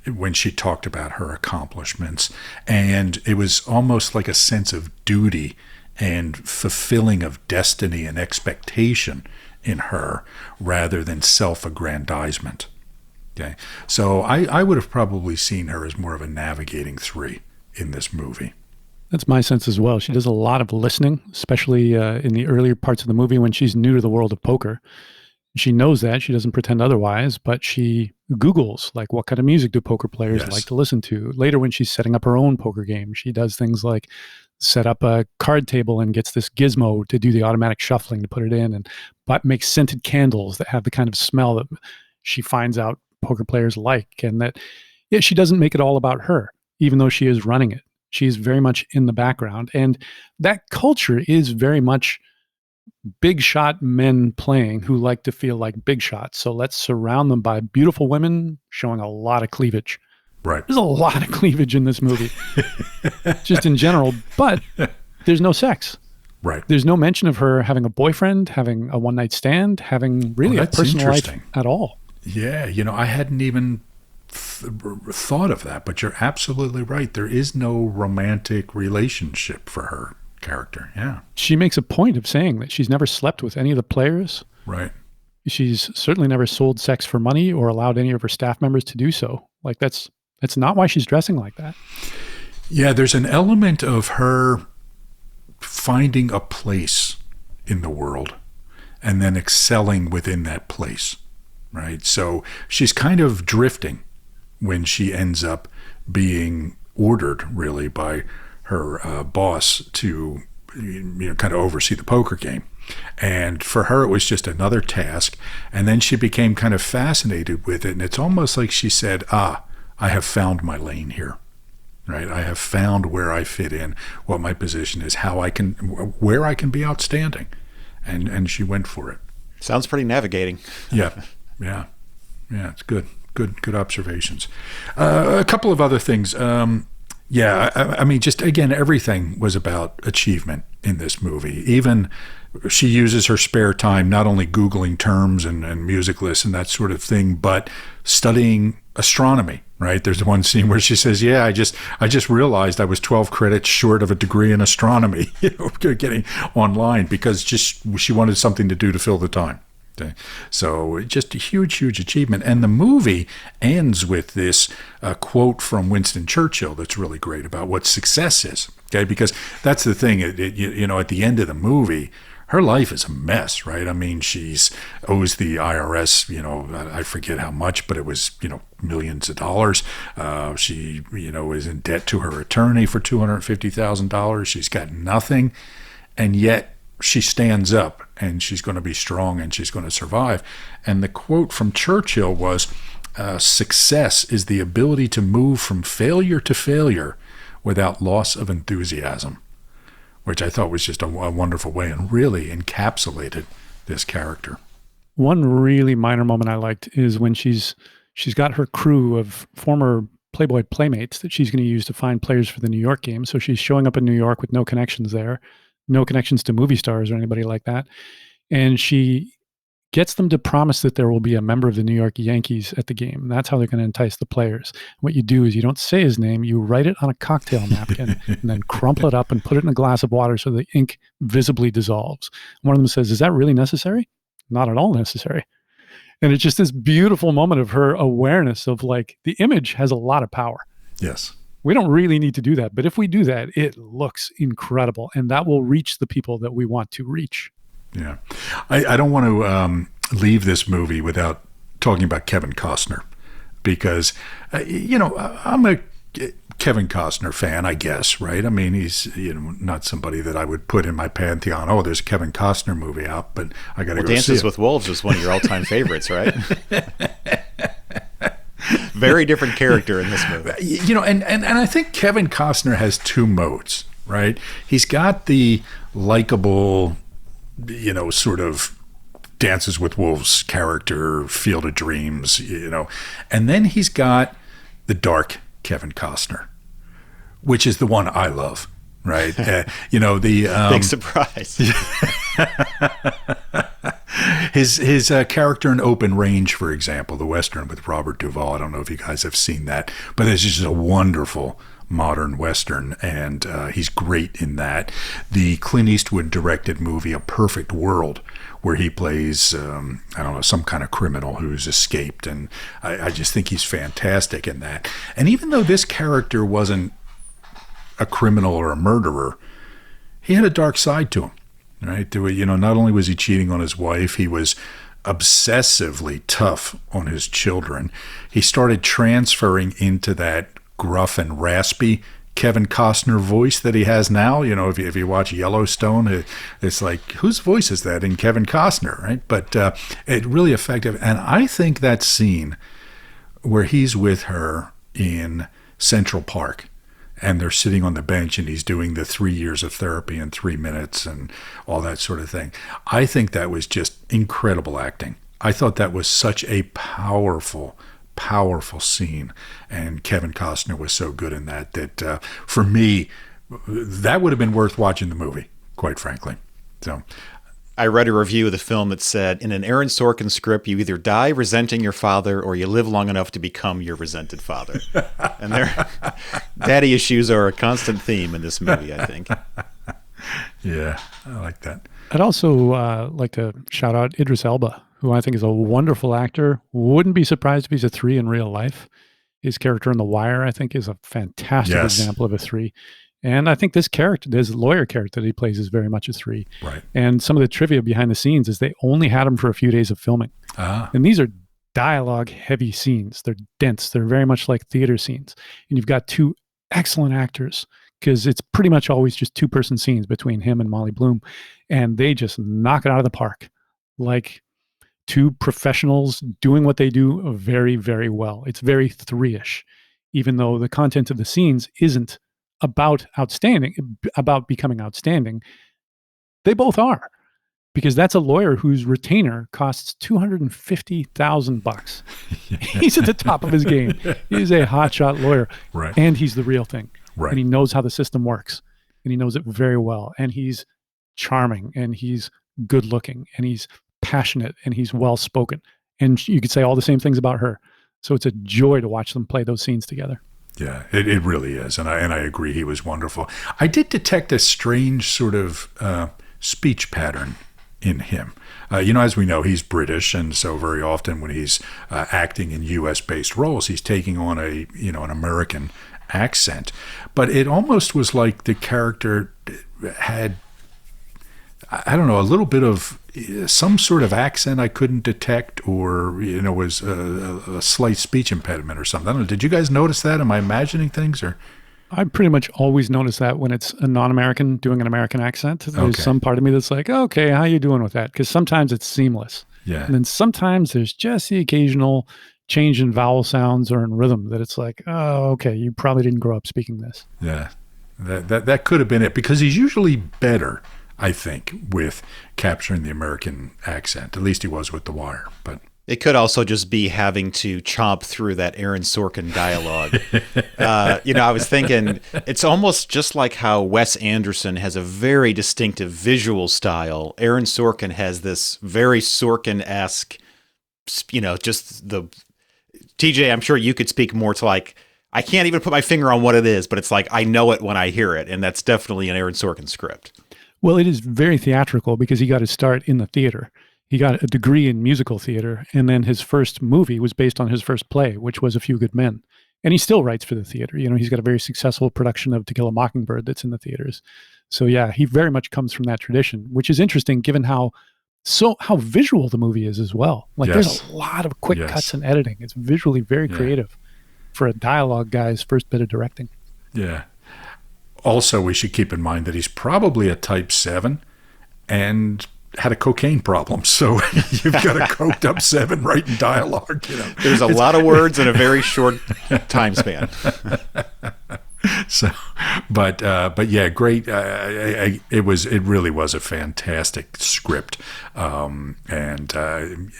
when she talked about her accomplishments. And it was almost like a sense of duty and fulfilling of destiny and expectation in her rather than self-aggrandizement. Okay, so I would have probably seen her as more of a navigating 3 in this movie. That's my sense as well. She does a lot of listening, especially in the earlier parts of the movie when she's new to the world of poker. She knows that. She doesn't pretend otherwise, but she Googles, like, what kind of music do poker players like to listen to? Later, when she's setting up her own poker game, she does things like set up a card table and gets this gizmo to do the automatic shuffling to put it in, and makes scented candles that have the kind of smell that she finds out poker players like. And that, she doesn't make it all about her, even though she is running it. She's very much in the background. And that culture is very much big shot men playing who like to feel like big shots. So let's surround them by beautiful women showing a lot of cleavage. Right. There's a lot of cleavage in this movie, just in general, but there's no sex. Right. There's no mention of her having a boyfriend, having a one-night stand, having really a personal life at all. Yeah, I hadn't even thought of that, but you're absolutely right. There is no romantic relationship for her character. Yeah. She makes a point of saying that she's never slept with any of the players. Right. She's certainly never sold sex for money or allowed any of her staff members to do so. Like, that's not why she's dressing like that. Yeah, there's an element of her finding a place in the world and then excelling within that place, right? So she's kind of drifting when she ends up being ordered, really, by her boss to kind of oversee the poker game. And for her, it was just another task. And then she became kind of fascinated with it. And it's almost like she said, I have found my lane here. right? I have found where I fit in, what my position is, where I can be outstanding. And she went for it. Sounds pretty navigating. Yeah. It's good observations. A couple of other things. I mean, just again, everything was about achievement in this movie. Even she uses her spare time not only Googling terms and music lists and that sort of thing, but studying astronomy. Right? There's one scene where she says, "Yeah, I just realized I was 12 credits short of a degree in astronomy." Getting online because she wanted something to do to fill the time. Okay. So just a huge achievement. And the movie ends with this quote from Winston Churchill that's really great about what success is. Okay, because that's the thing. At the end of the movie, her life is a mess, right? I mean, she's owes the IRS, I forget how much, but it was, millions of dollars. She, is in debt to her attorney for $250,000. She's got nothing. And yet she stands up and she's going to be strong and she's going to survive. And the quote from Churchill was, success is the ability to move from failure to failure without loss of enthusiasm, which I thought was just a wonderful way and really encapsulated this character. One really minor moment I liked is when she's got her crew of former Playboy playmates that she's going to use to find players for the New York game. So she's showing up in New York with no connections there, no connections to movie stars or anybody like that. And she gets them to promise that there will be a member of the New York Yankees at the game. And that's how they're going to entice the players. What you do is you don't say his name, you write it on a cocktail napkin and then crumple it up and put it in a glass of water so the ink visibly dissolves. One of them says, "Is that really necessary?" Not at all necessary. And it's just this beautiful moment of her awareness of like the image has a lot of power. Yes. We don't really need to do that. But if we do that, it looks incredible. And that will reach the people that we want to reach. Yeah. I don't want to leave this movie without talking about Kevin Costner because, I'm a Kevin Costner fan, I guess, right? I mean, he's not somebody that I would put in my pantheon. Oh, there's a Kevin Costner movie out, but I got to go see it. Dances with Wolves is one of your all-time favorites, right? Very different character in this movie. And I think Kevin Costner has two modes, right? He's got the likable, sort of Dances with Wolves character, Field of Dreams, and then he's got the dark Kevin Costner, which is the one I love, right? Big surprise. His character in Open Range, for example, the Western with Robert Duvall. I don't know if you guys have seen that, but it's just a wonderful modern Western, and he's great in that. The Clint Eastwood directed movie, A Perfect World, where he plays, some kind of criminal who's escaped, and I just think he's fantastic in that. And even though this character wasn't a criminal or a murderer, he had a dark side to him, right? Not only was he cheating on his wife, he was obsessively tough on his children. He started transferring into that gruff and raspy Kevin Costner voice that he has now. If you watch Yellowstone, it's like, whose voice is that in Kevin Costner, right? But it really effective. And I think that scene where he's with her in Central Park and they're sitting on the bench and he's doing the 3 years of therapy in 3 minutes and all that sort of thing, I think that was just incredible acting. I thought that was such a powerful scene, and Kevin Costner was so good in that for me, that would have been worth watching the movie, quite frankly. So I read a review of the film that said, in an Aaron Sorkin script, you either die resenting your father or you live long enough to become your resented father. And daddy issues are a constant theme in this movie, I think. Yeah, I like that. I'd also like to shout out Idris Elba, who I think is a wonderful actor. Wouldn't be surprised if he's a 3 in real life. His character in The Wire, I think, is a fantastic example of a 3. And I think this lawyer character that he plays is very much a 3. Right. And some of the trivia behind the scenes is they only had him for a few days of filming. And these are dialogue-heavy scenes. They're dense. They're very much like theater scenes. And you've got 2 excellent actors because it's pretty much always just 2-person scenes between him and Molly Bloom. And they just knock it out of the park. Like 2 professionals doing what they do very, very well. It's very 3-ish even though the content of the scenes isn't about becoming outstanding. They both are, because that's a lawyer whose retainer costs $250,000. He's at the top of his game. He's a hotshot lawyer, Right. and he's the real thing. Right. And he knows how the system works, and he knows it very well. And he's charming, and he's good looking, and he's passionate, and he's well spoken. And you could say all the same things about her. So it's a joy to watch them play those scenes together. Yeah, it really is, and I agree. He was wonderful. I did detect a strange sort of speech pattern in him. As we know, he's British, and so very often when he's acting in U.S.-based roles, he's taking on an American accent. But it almost was like the character had, I don't know, a little bit of some sort of accent I couldn't detect, or was a slight speech impediment or something. I don't know. Did you guys notice that? Am I imagining things, or? I pretty much always notice that when it's a non-American doing an American accent. There's some part of me that's like, okay, how you doing with that? Because sometimes it's seamless. Yeah. And then sometimes there's just the occasional change in vowel sounds or in rhythm that it's like, oh, okay, you probably didn't grow up speaking this. Yeah. That could have been it, because he's usually better, I think, with capturing the American accent. At least he was with The Wire. But it could also just be having to chomp through that Aaron Sorkin dialogue. I was thinking it's almost just like how Wes Anderson has a very distinctive visual style. Aaron Sorkin has this very Sorkin-esque, just the TJ, I'm sure you could speak more to like, I can't even put my finger on what it is, but it's like, I know it when I hear it. And that's definitely an Aaron Sorkin script. Well, it is very theatrical because he got his start in the theater. He got a degree in musical theater, and then his first movie was based on his first play, which was A Few Good Men. And he still writes for the theater. He's got a very successful production of To Kill a Mockingbird that's in the theaters. So yeah, he very much comes from that tradition, which is interesting given how visual the movie is as well. Like there's a lot of quick cuts and editing. It's visually very creative for a dialogue guy's first bit of directing. Yeah. Also, we should keep in mind that he's probably a type 7 and had a cocaine problem. So you've got a coked up 7 writing dialogue. There's a lot of words in a very short time span. So, but yeah, great. It really was a fantastic script. And I'm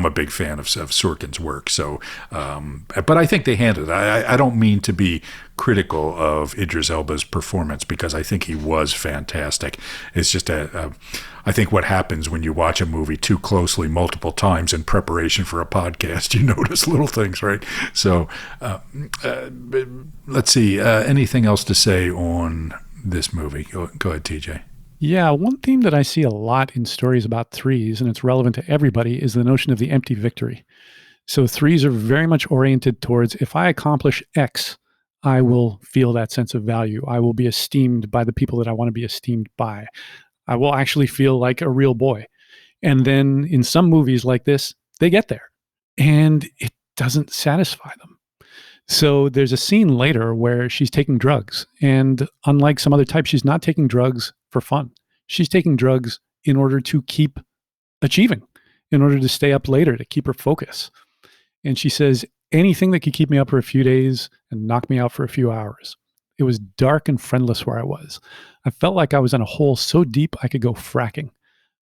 a big fan of Sorkin's work. So, but I think they handled it. I don't mean to be critical of Idris Elba's performance, because I think he was fantastic. It's just I think what happens when you watch a movie too closely multiple times in preparation for a podcast, you notice little things, right? So, let's see. Anything else to say on this movie? Go ahead, TJ. Yeah, one theme that I see a lot in stories about threes, and it's relevant to everybody, is the notion of the empty victory. So threes are very much oriented towards, if I accomplish X, I will feel that sense of value. I will be esteemed by the people that I want to be esteemed by. I will actually feel like a real boy. And then in some movies like this, they get there, and it doesn't satisfy them. So there's a scene later where she's taking drugs, and unlike some other types, she's not taking drugs for fun. She's taking drugs in order to keep achieving, in order to stay up later, to keep her focus. And she says, anything that could keep me up for a few days and knock me out for a few hours. It was dark and friendless where I was. I felt like I was in a hole so deep I could go fracking.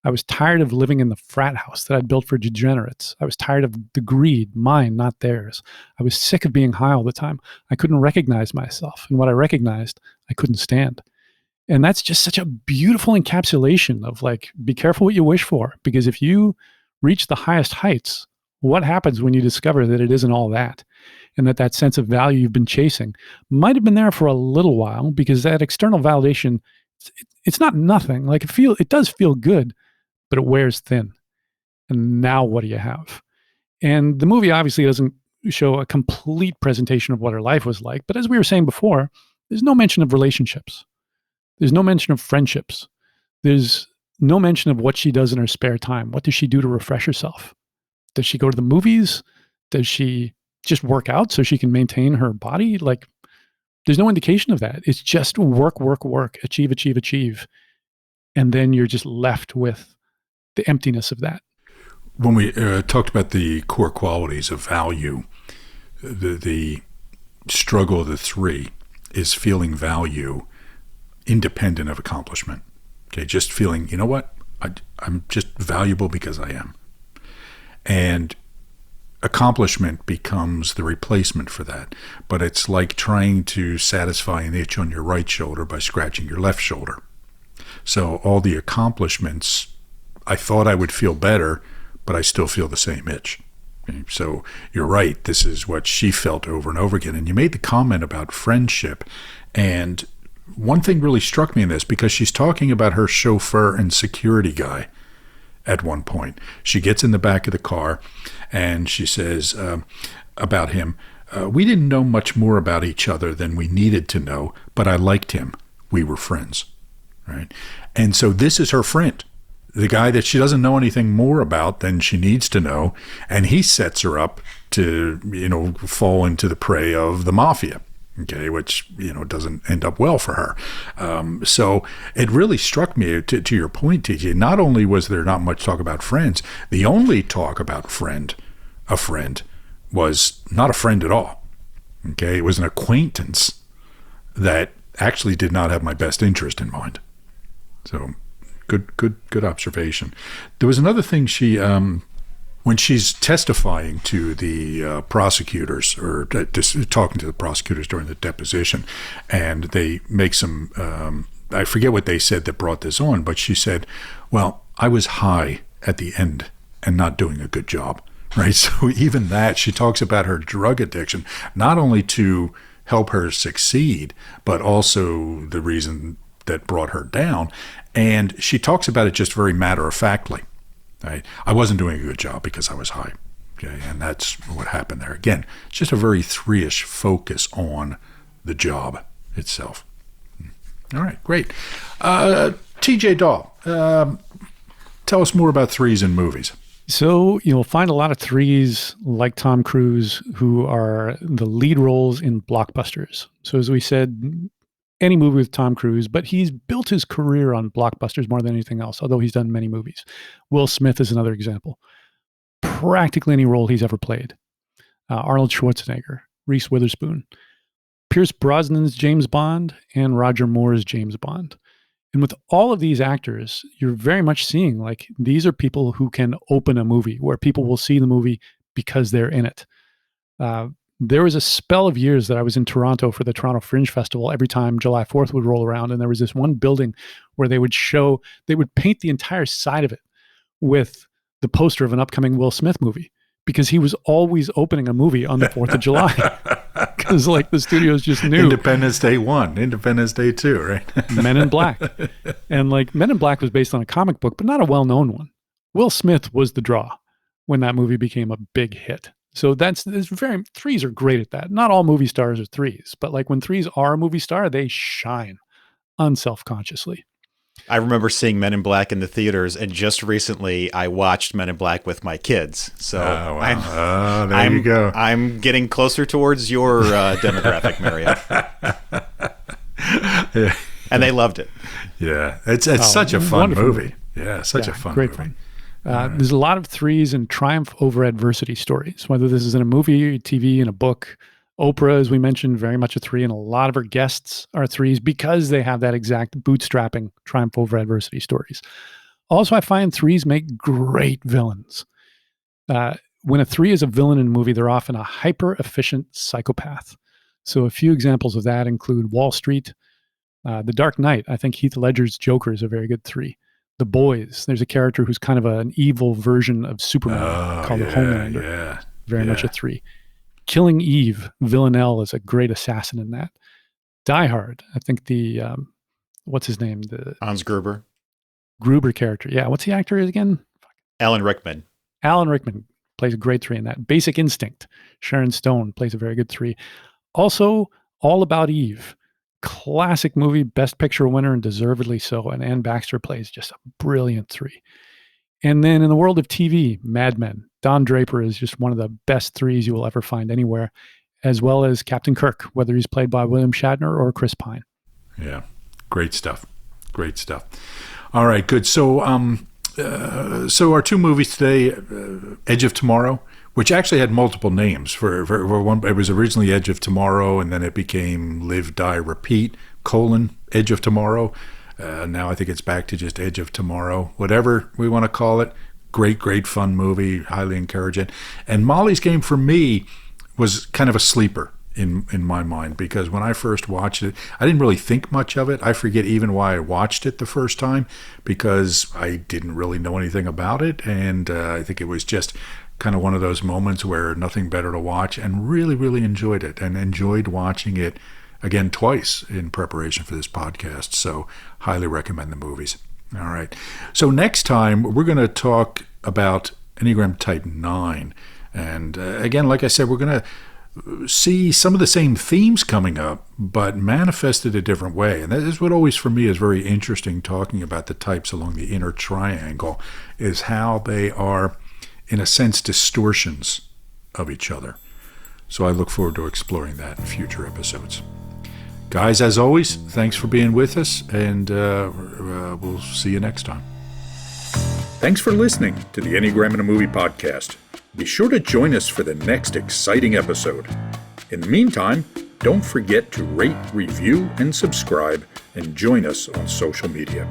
I was tired of living in the frat house that I'd built for degenerates. I was tired of the greed, mine, not theirs. I was sick of being high all the time. I couldn't recognize myself. And what I recognized, I couldn't stand. And that's just such a beautiful encapsulation of like, be careful what you wish for. Because if you reach the highest heights, what happens when you discover that it isn't all that? And that sense of value you've been chasing might have been there for a little while, because that external validation, it's not nothing. Like it does feel good, but it wears thin. And now what do you have? And the movie obviously doesn't show a complete presentation of what her life was like. But as we were saying before, there's no mention of relationships. There's no mention of friendships. There's no mention of what she does in her spare time. What does she do to refresh herself? Does she go to the movies? Does she just work out so she can maintain her body? Like, there's no indication of that. It's just work, work, work, achieve, achieve, achieve. And then you're just left with the emptiness of that. When we talked about the core qualities of value, the struggle of the three is feeling value independent of accomplishment. Okay, just feeling, you know what, I'm just valuable because I am. And accomplishment becomes the replacement for that. But it's like trying to satisfy an itch on your right shoulder by scratching your left shoulder. So all the accomplishments, I thought I would feel better, but I still feel the same itch. Okay? So you're right, this is what she felt over and over again. And you made the comment about friendship, and one thing really struck me in this, because she's talking about her chauffeur and security guy at one point. She gets in the back of the car and she says about him, we didn't know much more about each other than we needed to know, but I liked him. We were friends. Right? And so this is her friend, the guy that she doesn't know anything more about than she needs to know, and he sets her up to, fall into the prey of the mafia. Okay, which, doesn't end up well for her. So it really struck me, to your point, TJ, not only was there not much talk about friends, the only talk about a friend, was not a friend at all. Okay, it was an acquaintance that actually did not have my best interest in mind. So good observation. There was another thing she... when she's testifying to the prosecutors, or talking to the prosecutors during the deposition, and they make some, I forget what they said that brought this on, but she said, well, I was high at the end and not doing a good job, right? So even that, she talks about her drug addiction, not only to help her succeed, but also the reason that brought her down. And she talks about it just very matter-of-factly. Right? I wasn't doing a good job because I was high. Okay, and that's what happened there. Again, it's just a very three-ish focus on the job itself. All right, great. TJ Dahl, tell us more about threes in movies. So you'll find a lot of threes like Tom Cruise who are the lead roles in blockbusters. So as we said, any movie with Tom Cruise, but he's built his career on blockbusters more than anything else, although he's done many movies. Will Smith is another example. Practically any role he's ever played. Arnold Schwarzenegger, Reese Witherspoon, Pierce Brosnan's James Bond, and Roger Moore's James Bond. And with all of these actors, you're very much seeing like these are people who can open a movie where people will see the movie because they're in it. There was a spell of years that I was in Toronto for the Toronto Fringe Festival every time July 4th would roll around. And there was this one building where they would paint the entire side of it with the poster of an upcoming Will Smith movie, because he was always opening a movie on the 4th of July. Because like the studios just knew. Independence Day 1, Independence Day 2, right? Men in Black. And like Men in Black was based on a comic book, but not a well-known one. Will Smith was the draw when that movie became a big hit. So threes are great at that. Not all movie stars are threes, but like when threes are a movie star, they shine unselfconsciously. I remember seeing Men in Black in the theaters, and just recently I watched Men in Black with my kids. So there you go. I'm getting closer towards your demographic, Mario. Yeah. And they loved it. Yeah, it's such a fun movie. Yeah, such a fun great movie. Fun. There's a lot of threes and triumph over adversity stories, whether this is in a movie, TV, in a book. Oprah, as we mentioned, very much a three, and a lot of her guests are threes because they have that exact bootstrapping triumph over adversity stories. Also, I find threes make great villains. When a three is a villain in a movie, they're often a hyper-efficient psychopath. So a few examples of that include Wall Street, The Dark Knight. I think Heath Ledger's Joker is a very good three. The Boys, there's a character who's kind of an evil version of Superman called the Homelander. Yeah, very much a three. Killing Eve, Villanelle is a great assassin in that. Die Hard, I think the, what's his name? The Hans Gruber. Gruber character. Yeah, what's the actor again? Alan Rickman. Alan Rickman plays a great three in that. Basic Instinct, Sharon Stone plays a very good three. Also, All About Eve. Classic movie, Best Picture winner, and deservedly so. And Ann Baxter plays just a brilliant three. And then in the world of TV, Mad Men. Don Draper is just one of the best threes you will ever find anywhere, as well as Captain Kirk, whether he's played by William Shatner or Chris Pine. Yeah, great stuff. Great stuff. All right, good. So, so our two movies today, Edge of Tomorrow, which actually had multiple names. For one, it was originally Edge of Tomorrow, and then it became Live, Die, Repeat, Edge of Tomorrow. Now I think it's back to just Edge of Tomorrow, whatever we want to call it. Great fun movie, highly encourage it. And Molly's Game for me was kind of a sleeper in my mind, because when I first watched it, I didn't really think much of it. I forget even why I watched it the first time, because I didn't really know anything about it, and I think it was just kind of one of those moments where nothing better to watch, and really enjoyed it, and enjoyed watching it again twice in preparation for this podcast. So highly recommend the movies. All right. So next time we're going to talk about Enneagram Type 9. And again, like I said, we're going to see some of the same themes coming up, but manifested a different way. And that is what always for me is very interesting, talking about the types along the inner triangle, is how they are, in a sense, distortions of each other. So I look forward to exploring that in future episodes. Guys, as always, thanks for being with us, and we'll see you next time. Thanks for listening to the Enneagram in a Movie podcast. Be sure to join us for the next exciting episode. In the meantime, don't forget to rate, review, and subscribe, and join us on social media.